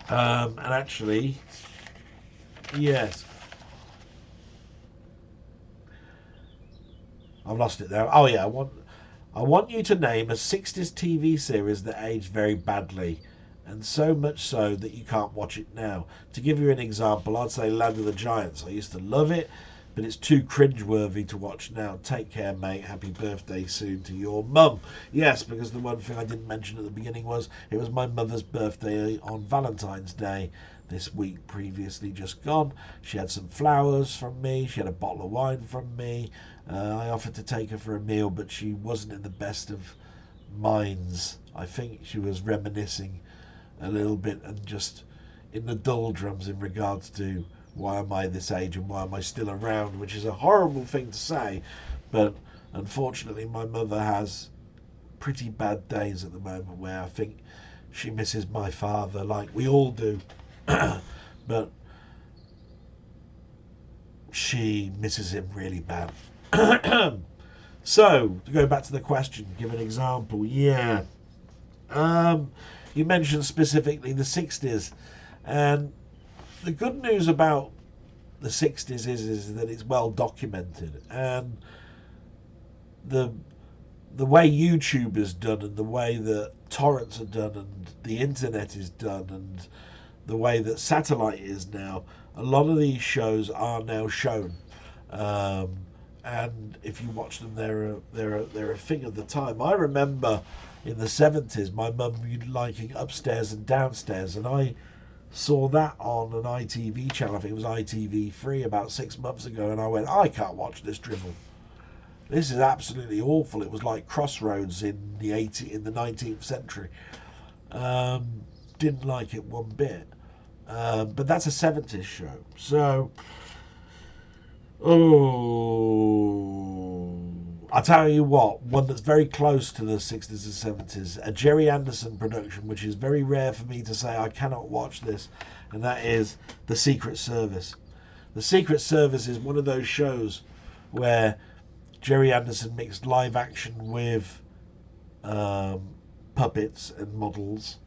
[SPEAKER 1] And actually, yes. I've lost it there. Oh yeah, I want you to name a 60s TV series that aged very badly, and so much so that you can't watch it now. To give you an example, I'd say Land of the Giants. I used to love it, but it's too cringeworthy to watch now. Take care, mate. Happy birthday soon to your mum. Yes, because the one thing I didn't mention at the beginning was it was my mother's birthday on Valentine's Day this week previously just gone. She had some flowers from me. She had a bottle of wine from me. I offered to take her for a meal, but she wasn't in the best of minds. I think she was reminiscing a little bit and just in the doldrums in regards to why am I this age and why am I still around, which is a horrible thing to say, but unfortunately my mother has pretty bad days at the moment where I think she misses my father like we all do. But she misses him really bad. So, to go back to the question, give an example. Yeah. You mentioned specifically the 60s. And the good news about the 60s is that it's well documented. And the way YouTube is done and the way that torrents are done and the internet is done and the way that satellite is now, a lot of these shows are now shown. And if you watch them, they're a thing of the time. I remember in the 70s, my mum liking Upstairs and Downstairs, and I saw that on an ITV channel. I think it was ITV3 about 6 months ago, and I went, I can't watch this drivel. This is absolutely awful. It was like Crossroads in the 19th century. Didn't like it one bit. But that's a 70s show. So, I'll tell you what, one that's very close to the 60s and 70s, a Jerry Anderson production, which is very rare for me to say I cannot watch this, and that is The Secret Service. The Secret Service is one of those shows where Jerry Anderson mixed live action with puppets and models,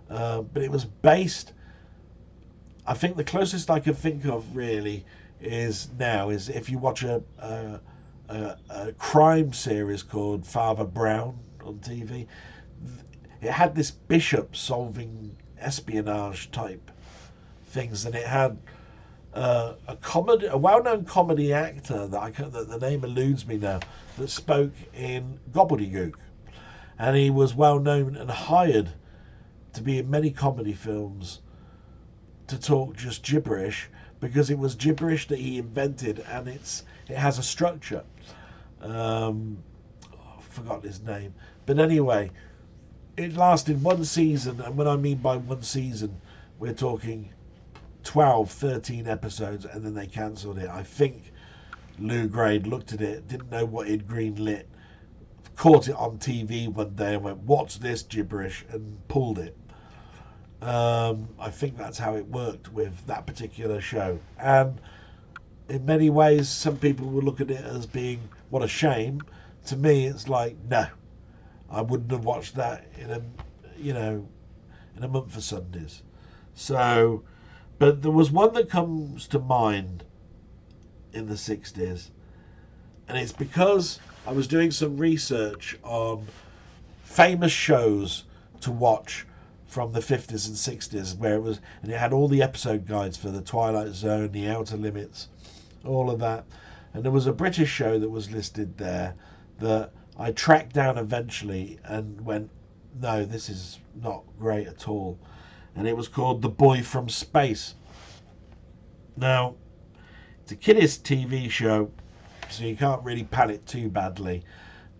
[SPEAKER 1] but it was based, I think the closest I can think of really is if you watch a crime series called Father Brown on TV. It had this bishop solving espionage type things, and it had a well-known comedy actor that the name eludes me now, that spoke in gobbledygook, and he was well known and hired to be in many comedy films to talk just gibberish, because it was gibberish that he invented, and it has a structure. I forgot his name, but anyway, it lasted one season, and when I mean by one season, we're talking 12, 13 episodes, and then they cancelled it. I think Lou Grade looked at it, didn't know what he'd greenlit, caught it on TV one day and went, "What's this gibberish?" and pulled it. I think that's how it worked with that particular show. And in many ways, some people will look at it as being, what a shame. To me, it's like, no, I wouldn't have watched that in a month of Sundays. So, but there was one that comes to mind in the 60s, and it's because I was doing some research on famous shows to watch from the 50s and 60s, where and it had all the episode guides for The Twilight Zone, The Outer Limits, all of that. And there was a British show that was listed there that I tracked down eventually and went, no, this is not great at all. And it was called The Boy from Space. Now, it's a kiddish TV show, so you can't really pan it too badly.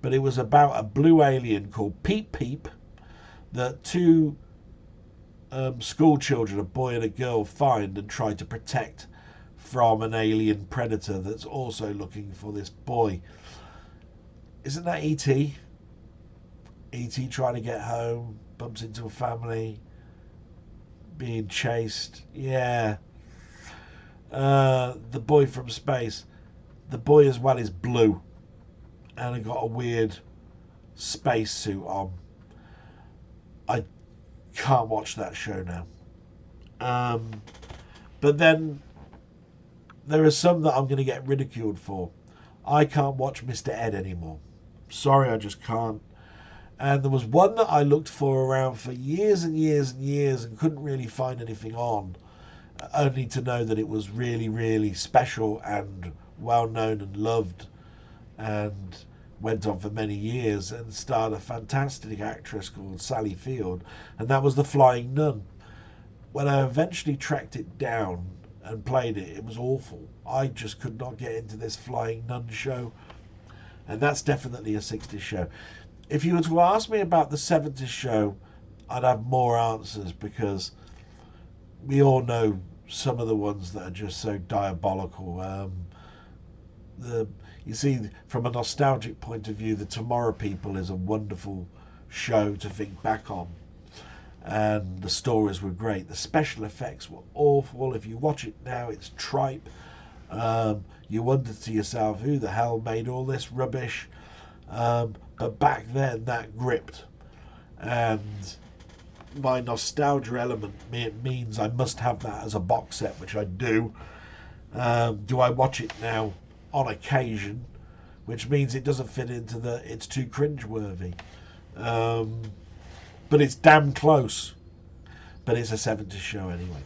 [SPEAKER 1] But it was about a blue alien called Peep Peep that two school children, a boy and a girl, find and try to protect from an alien predator that's also looking for this boy. Isn't that E.T.? E.T. trying to get home, bumps into a family, being chased. Yeah. The Boy from Space. The boy as well is blue and he got a weird space suit on. I can't watch that show now. But then there are some that I'm going to get ridiculed for. I can't watch Mr. Ed anymore. Sorry, I just can't. And there was one that I looked for around for years and years and years and couldn't really find anything on, only to know that it was really, really special and well known and loved, and went on for many years and starred a fantastic actress called Sally Field, and that was The Flying Nun. When I eventually tracked it down and played it, it was awful. I just could not get into this Flying Nun show, and that's definitely a 60s show. if you were to ask me about the 70s show, I'd have more answers, because we all know some of the ones that are just so diabolical. You see, from a nostalgic point of view, the Tomorrow People is a wonderful show to think back on, and the stories were great. The special effects were awful. If you watch it now, it's tripe. You wonder to yourself, who the hell made all this rubbish? But back then, that gripped, and my nostalgia element means I must have that as a box set, which I do. Do I watch it now? On occasion, which means it doesn't fit into it's too cringeworthy. But it's damn close. But it's a 70s show anyway.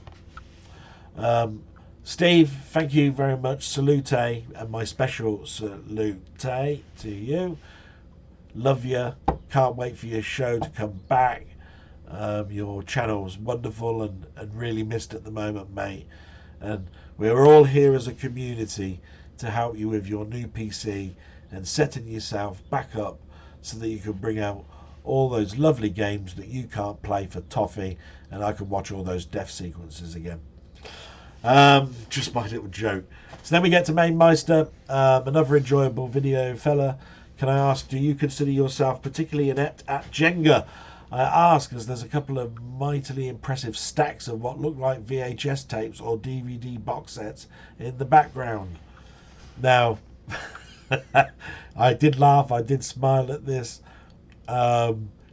[SPEAKER 1] Steve, thank you very much. Salute, and my special salute to you. Love you. Can't wait for your show to come back. Your channel's wonderful and really missed at the moment, mate. And we're all here as a community to help you with your new PC and setting yourself back up so that you can bring out all those lovely games that you can't play for toffee, and I can watch all those death sequences again. Just my little joke. So then we get to Mainmeister, another enjoyable video. Fella, can I ask, do you consider yourself particularly inept at Jenga? I ask as there's a couple of mightily impressive stacks of what look like VHS tapes or DVD box sets in the background. Now, I did laugh, I did smile at this.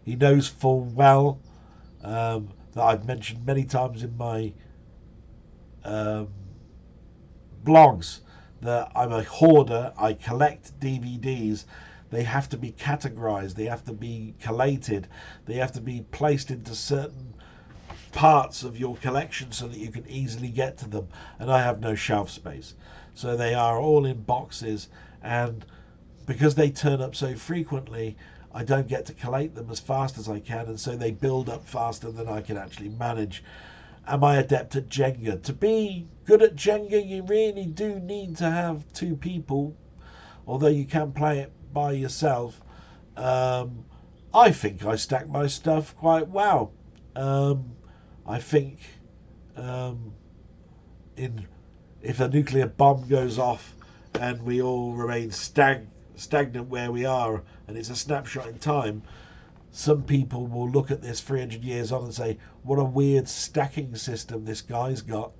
[SPEAKER 1] He knows full well that I've mentioned many times in my blogs that I'm a hoarder. I collect DVDs. They have to be categorized, they have to be collated, they have to be placed into certain parts of your collection so that you can easily get to them, and I have no shelf space. So they are all in boxes, and because they turn up so frequently, I don't get to collate them as fast as I can, and so they build up faster than I can actually manage. Am I adept at Jenga? To be good at Jenga, you really do need to have two people, although you can play it by yourself. I think I stack my stuff quite well. I think if a nuclear bomb goes off and we all remain stagnant where we are, and it's a snapshot in time, some people will look at this 300 years on and say, what a weird stacking system this guy's got.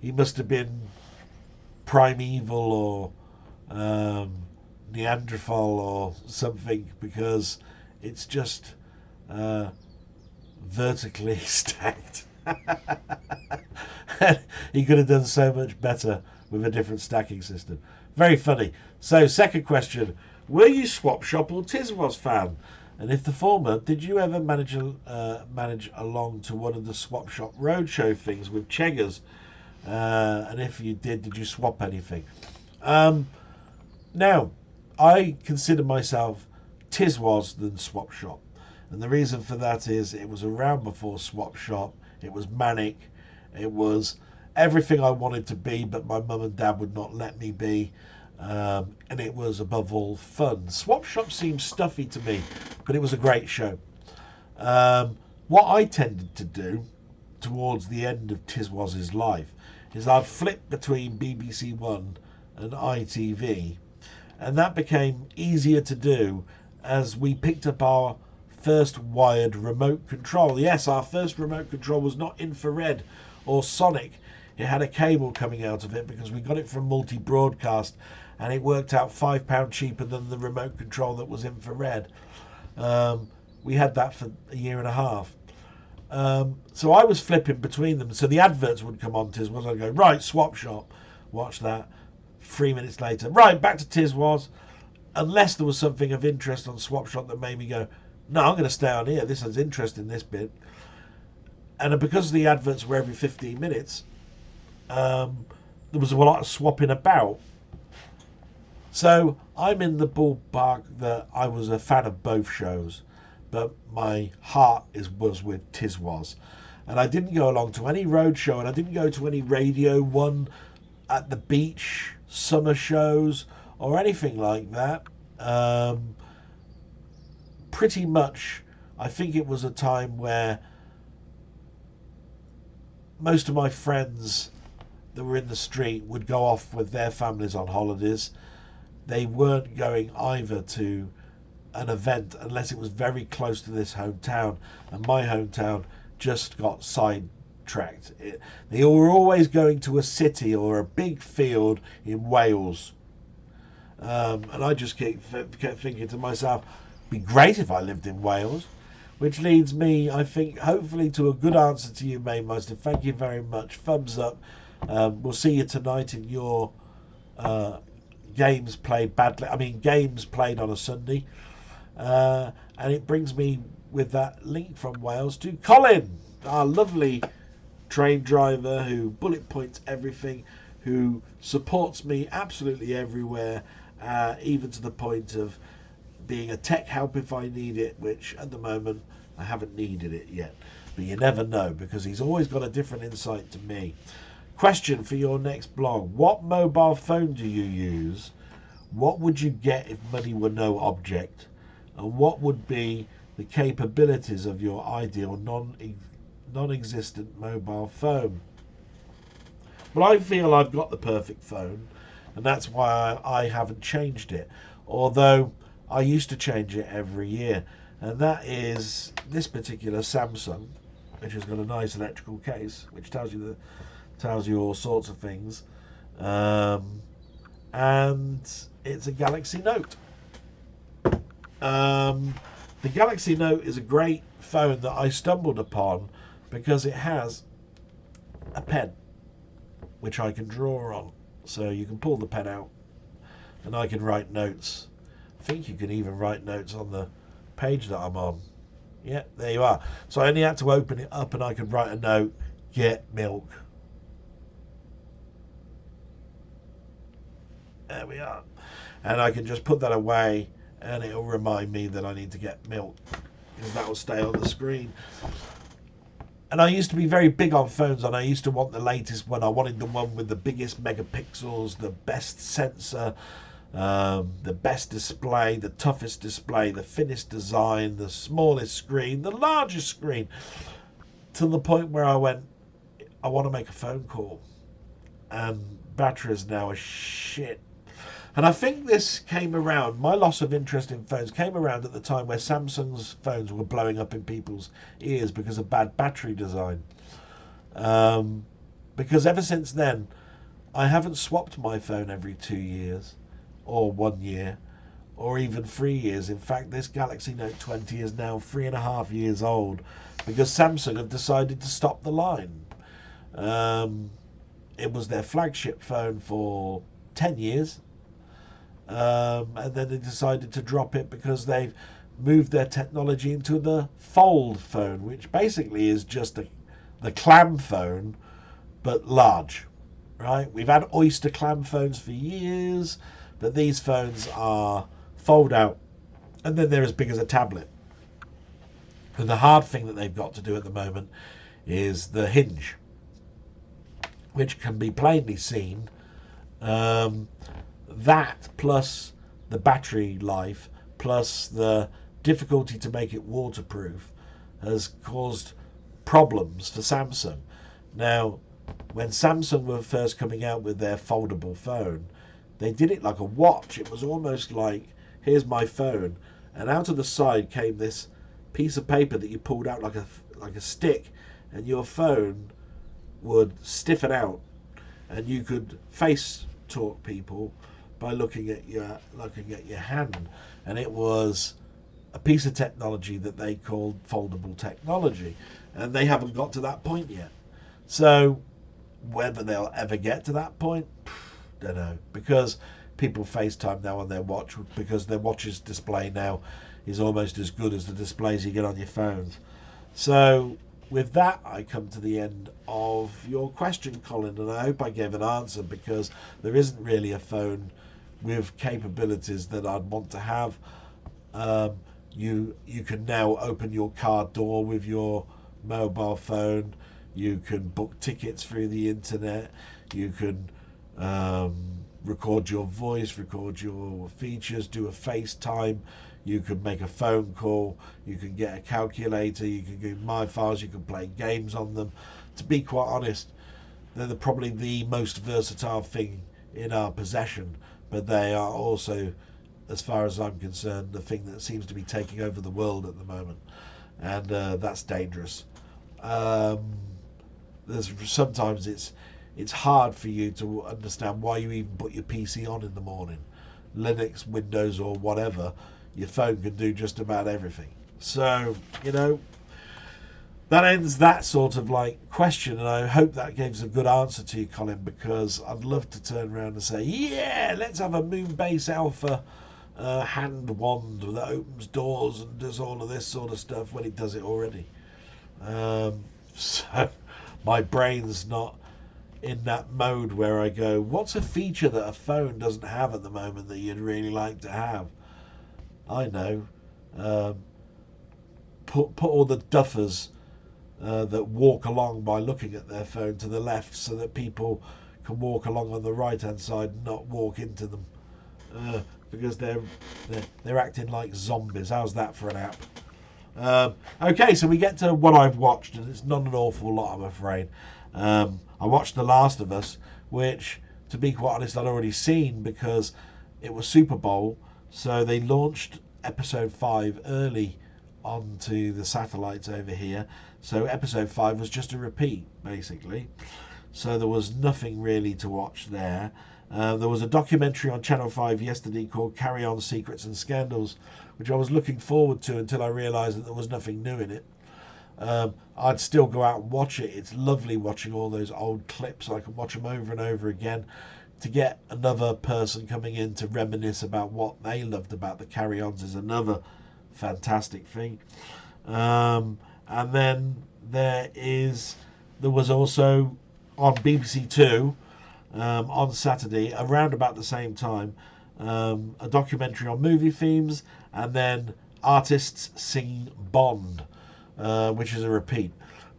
[SPEAKER 1] He must have been primeval or Neanderthal or something, because it's just vertically stacked. He could have done so much better with a different stacking system. Very funny. So, second question, were you Swap Shop or Tiswas fan? And if the former, did you ever manage along to one of the Swap Shop roadshow things with Cheggers? And if you did you swap anything? Now, I consider myself Tiswas than Swap Shop. And the reason for that is it was around before Swap Shop. It was manic. It was everything I wanted to be, but my mum and dad would not let me be. And it was, above all, fun. Swap Shop seemed stuffy to me, but it was a great show. What I tended to do towards the end of Tiswas's life is I'd flip between BBC One and ITV, and that became easier to do as we picked up our first wired remote control. Yes, our first remote control was not infrared or sonic. It had a cable coming out of it because we got it from Multi Broadcast, and it worked out £5 cheaper than the remote control that was infrared. We had that for a year and a half. So I was flipping between them. So the adverts would come on Tiswas. I'd go, right, Swap Shop, watch that. 3 minutes later, right, back to Tiswas. Unless there was something of interest on Swap Shop that made me go, no, I'm going to stay on here. This has interest in this bit. And because the adverts were every 15 minutes, there was a lot of swapping about. So I'm in the ballpark that I was a fan of both shows, but my heart was with Tiswas. And I didn't go along to any road show, and I didn't go to any Radio 1 at the beach summer shows or anything like that. Pretty much, I think it was a time where most of my friends that were in the street would go off with their families on holidays. They weren't going either to an event unless it was very close to this hometown, and my hometown just got sidetracked. They were always going to a city or a big field in Wales, and I just kept thinking to myself, it'd be great if I lived in Wales. Which leads me, I think, hopefully to a good answer to you, Mainmeister. Thank you very much. Thumbs up. We'll see you tonight in your games played badly. I mean, games played on a Sunday. And it brings me with that link from Wales to Colin, our lovely train driver who bullet points everything, who supports me absolutely everywhere, even to the point of being a tech help if I need it, which at the moment I haven't needed it yet. But you never know, because he's always got a different insight to me. Question for your next blog. What mobile phone do you use? What would you get if money were no object? And what would be the capabilities of your ideal non-existent mobile phone? Well, I feel I've got the perfect phone, and that's why I haven't changed it. Although I used to change it every year, and that is this particular Samsung, which has got a nice electrical case, which tells you all sorts of things, and it's a Galaxy Note. The Galaxy Note is a great phone that I stumbled upon because it has a pen which I can draw on, so you can pull the pen out and I can write notes. I think you can even write notes on the page that I'm on. Yeah, there you are. So I only had to open it up and I could write a note, get milk. There we are. And I can just put that away and it'll remind me that I need to get milk, because that will stay on the screen. And I used to be very big on phones, and I used to want the latest one. I wanted the one with the biggest megapixels, the best sensor, the best display, the toughest display, the thinnest design, the smallest screen, the largest screen, to the point where I went, I want to make a phone call, and batteries now are shit. And I think this came around, my loss of interest in phones came around at the time where Samsung's phones were blowing up in people's ears because of bad battery design. Because ever since then, I haven't swapped my phone every 2 years, or 1 year, or even 3 years. In fact, this Galaxy Note 20 is now 3.5 years old because Samsung have decided to stop the line. It was their flagship phone for 10 years. And then they decided to drop it because they've moved their technology into the fold phone, which basically is just the clam phone, but large, right? We've had Oyster clam phones for years, but these phones are fold out, and then they're as big as a tablet. And the hard thing that they've got to do at the moment is the hinge, which can be plainly seen. That plus the battery life plus the difficulty to make it waterproof has caused problems for Samsung. Now, when Samsung were first coming out with their foldable phone, they did it like a watch. It was almost like, here's my phone, and out of the side came this piece of paper that you pulled out like a stick, and your phone would stiffen out, and you could face talk people by looking at your hand. And it was a piece of technology that they called foldable technology, and they haven't got to that point yet. So whether they'll ever get to that point, don't know, because people FaceTime now on their watch, because their watch's display now is almost as good as the displays you get on your phones. So with that, I come to the end of your question, Colin, and I hope I gave an answer, because there isn't really a phone with capabilities that I'd want to have. You can now open your car door with your mobile phone. You can book tickets through the internet. You can record your voice, record your features, do a FaceTime. You can make a phone call. You can get a calculator. You can do My Files. You can play games on them. To be quite honest, they're probably the most versatile thing in our possession, but they are also, as far as I'm concerned, the thing that seems to be taking over the world at the moment, and that's dangerous. There's sometimes it's hard for you to understand why you even put your PC on in the morning. Linux, Windows, or whatever, your phone can do just about everything. So, that ends that sort of like question, and I hope that gives a good answer to you, Colin, because I'd love to turn around and say, yeah, let's have a Moonbase Alpha hand wand that opens doors and does all of this sort of stuff when it does it already. So my brain's not in that mode where I go, what's a feature that a phone doesn't have at the moment that you'd really like to have? I know. Put all the duffers that walk along by looking at their phone to the left so that people can walk along on the right hand side and not walk into them, because they're acting like zombies. How's that for an app? Okay, so we get to what I've watched, and it's not an awful lot, I'm afraid. I watched The Last of Us, which, to be quite honest, I'd already seen because it was Super Bowl, so they launched episode 5 early onto the satellites over here. So episode 5 was just a repeat, basically. So there was nothing really to watch there. There was a documentary on Channel 5 yesterday called Carry On Secrets and Scandals, which I was looking forward to until I realised that there was nothing new in it. I'd still go out and watch it. It's lovely watching all those old clips. I can watch them over and over again to get another person coming in to reminisce about what they loved about the Carry-Ons is another fantastic thing. And then there was also on BBC Two on Saturday around about the same time a documentary on movie themes, and then artists sing Bond, which is a repeat.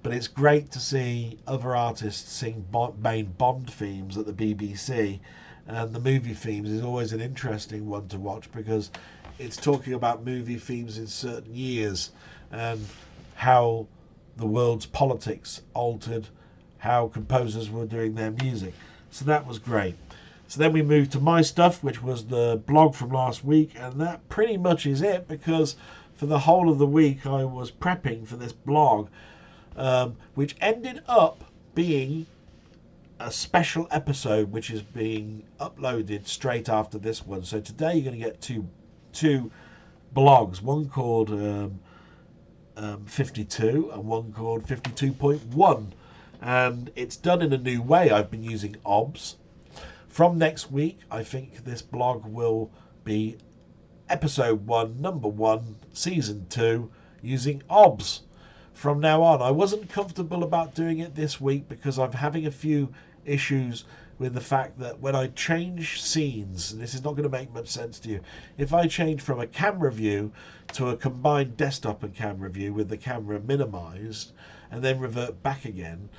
[SPEAKER 1] But it's great to see other artists sing main Bond themes at the BBC, and the movie themes is always an interesting one to watch because it's talking about movie themes in certain years and how the world's politics altered how composers were doing their music. So that was great. So then we moved to my stuff, which was the blog from last week, and that pretty much is it, because for the whole of the week I was prepping for this blog, which ended up being a special episode which is being uploaded straight after this one. So today you're going to get two blogs, one called 52 and one called 52.1, and it's done in a new way. I've been using OBS. From next week I think this blog will be episode 1, number 1, season 2, using OBS. From now on, I wasn't comfortable about doing it this week because I'm having a few issues with the fact that when I change scenes, and this is not going to make much sense to you, if I change from a camera view to a combined desktop and camera view with the camera minimized and then revert back again,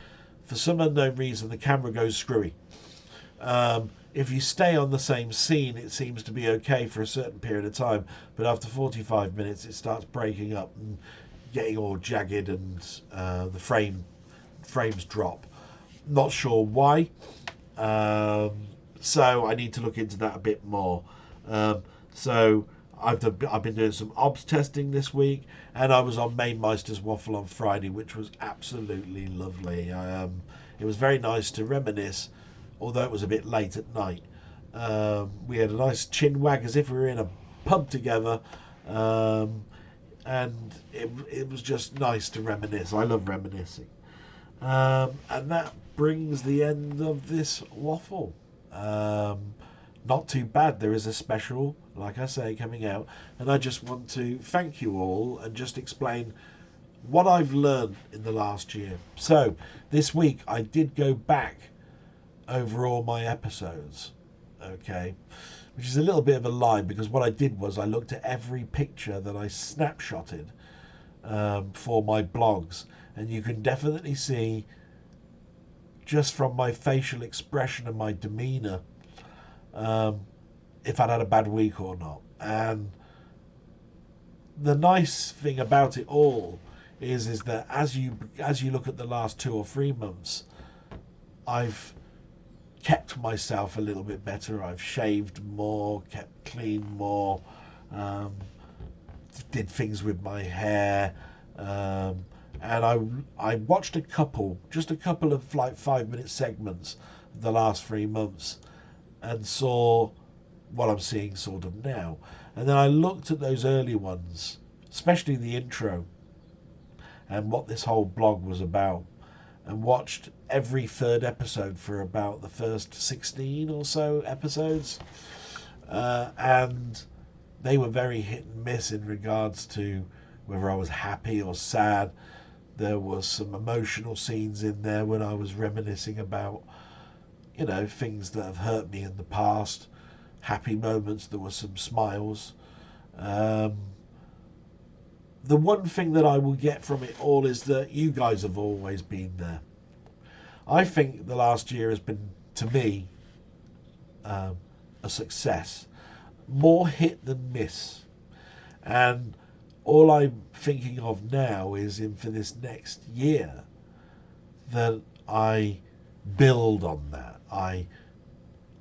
[SPEAKER 1] for some unknown reason the camera goes screwy. If you stay on the same scene, it seems to be okay for a certain period of time, but after 45 minutes it starts breaking up and getting all jagged, and the frames drop. Not sure why, so I need to look into that a bit more. So I've been doing some OBS testing this week, and I was on Mainmeister's Waffle on Friday, which was absolutely lovely. It was very nice to reminisce, although it was a bit late at night. We had a nice chin wag as if we were in a pub together, and it was just nice to reminisce. I love reminiscing. And that brings the end of this waffle. Not too bad. There is a special, like I say, coming out, and I just want to thank you all and just explain what I've learned in the last year. So this week I did go back over all my episodes, okay, which is a little bit of a lie, because what I did was I looked at every picture that I snapshotted for my blogs, and you can definitely see just from my facial expression and my demeanor if I'd had a bad week or not. And the nice thing about it all is that as you look at the last 2 or 3 months, I've kept myself a little bit better. I've shaved more, kept clean more, did things with my hair, and I watched just a couple of like 5-minute segments the last 3 months, and saw what I'm seeing sort of now. And then I looked at those early ones, especially the intro, and what this whole blog was about, and watched every 3rd episode for about the first 16 or so episodes, and they were very hit and miss in regards to whether I was happy or sad. There was some emotional scenes in there when I was reminiscing about, things that have hurt me in the past. Happy moments, there were some smiles. The one thing that I will get from it all is that you guys have always been there. I think the last year has been, to me, a success. More hit than miss. And all I'm thinking of now is for this next year that I build on that.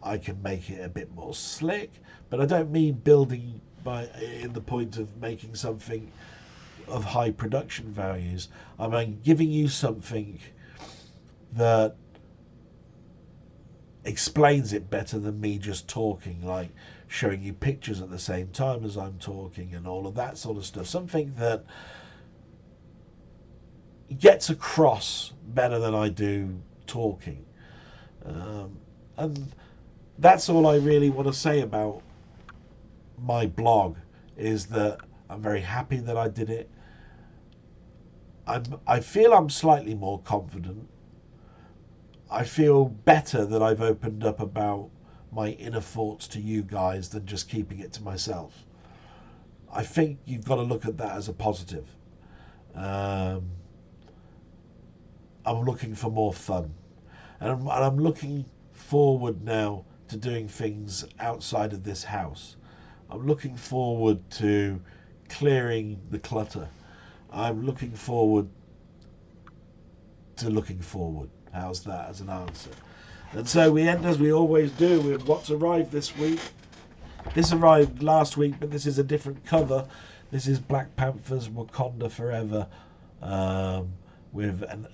[SPEAKER 1] I can make it a bit more slick, but I don't mean building in the point of making something of high production values. I mean giving you something that explains it better than me just talking, like showing you pictures at the same time as I'm talking and all of that sort of stuff. Something that gets across better than I do talking. And that's all I really want to say about my blog, is that I'm very happy that I did it. I feel I'm slightly more confident. I feel better that I've opened up about my inner thoughts to you guys than just keeping it to myself. I think you've got to look at that as a positive. I'm looking for more fun. And I'm looking forward now to doing things outside of this house. I'm looking forward to clearing the clutter. I'm looking forward to looking forward. How's that as an answer? And so we end as we always do with what's arrived this week. This arrived last week, but this is a different cover. This is Black Panther's Wakanda Forever, with an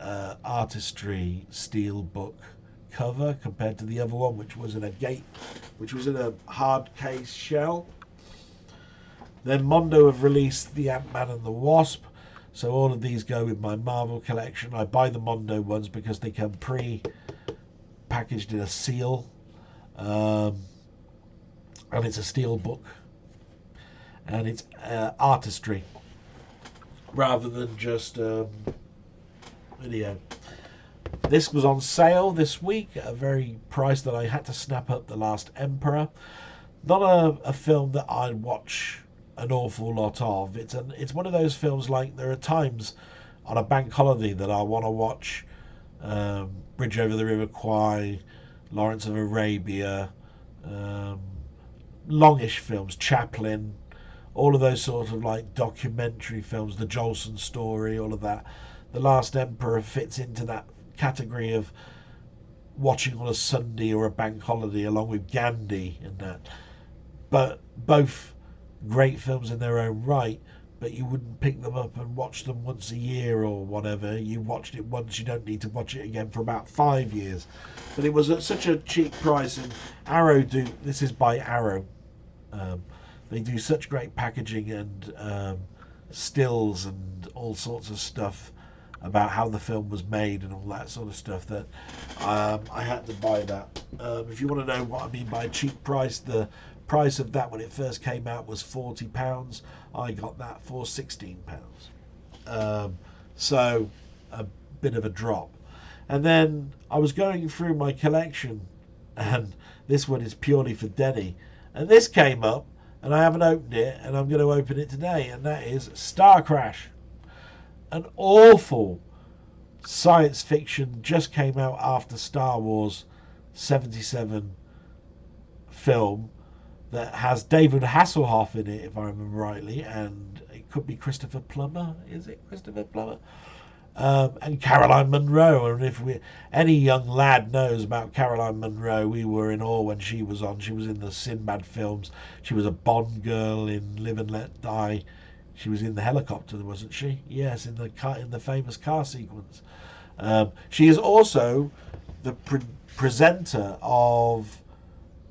[SPEAKER 1] artistry steel book cover compared to the other one, which was in a hard case shell. Then Mondo have released the Ant-Man and the Wasp, so all of these go with my Marvel collection. I buy the Mondo ones because they come pre-packaged in a seal, and it's a steel book, and it's artistry rather than just video. This was on sale this week at a very price that I had to snap up. The Last Emperor. Not a film that I watch an awful lot of. It's one of those films, like there are times on a bank holiday that I want to watch Bridge Over the River Kwai, Lawrence of Arabia, longish films, Chaplin, all of those sort of like documentary films, the Jolson Story, all of that. The Last Emperor fits into that category of watching on a Sunday or a bank holiday, along with Gandhi and that. But both great films in their own right, but you wouldn't pick them up and watch them once a year or whatever. You watched it once, you don't need to watch it again for about 5 years. But it was at such a cheap price, and this is by Arrow. They do such great packaging and stills and all sorts of stuff about how the film was made and all that sort of stuff, that I had to buy that. If you want to know what I mean by a cheap price, the price of that when it first came out was £40. I got that for £16. So a bit of a drop. And then I was going through my collection, and this one is purely for Denny, and this came up and I haven't opened it, and I'm going to open it today, and that is Star Crash. An awful science fiction, just came out after Star Wars 77 film that has David Hasselhoff in it, if I remember rightly, and it could be Christopher Plummer. Is it Christopher Plummer? And Caroline Munro. And if any young lad knows about Caroline Munro, we were in awe when she was on. She was in the Sinbad films. She was a Bond girl in Live and Let Die. She was in the helicopter, wasn't she? Yes, in the famous car sequence. She is also the presenter of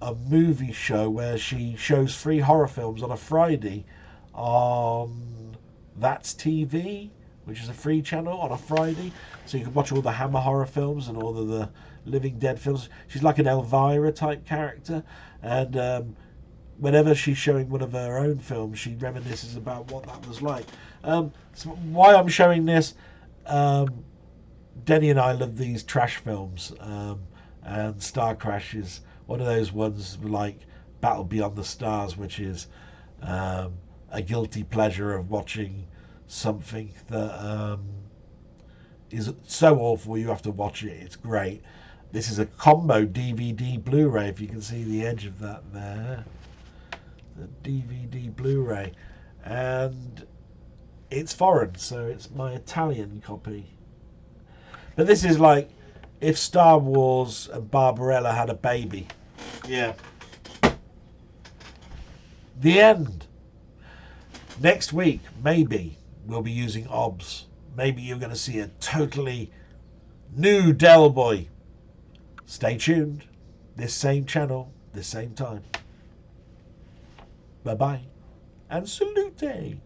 [SPEAKER 1] a movie show where she shows free horror films on a Friday on That's TV, which is a free channel on a Friday. So you can watch all the Hammer horror films and all of the Living Dead films. She's like an Elvira type character. And whenever she's showing one of her own films, she reminisces about what that was like. So why I'm showing this, Denny and I love these trash films. And Star Crash is one of those ones like Battle Beyond the Stars, which is a guilty pleasure of watching something that is so awful you have to watch it. It's great. This is a combo DVD Blu-ray, if you can see the edge of that there. The DVD Blu-ray. And it's foreign, so it's my Italian copy. But this is like if Star Wars and Barbarella had a baby. Yeah. The end. Next week, maybe, we'll be using OBS. Maybe you're going to see a totally new Del Boy. Stay tuned. This same channel, this same time. Bye-bye. And salute.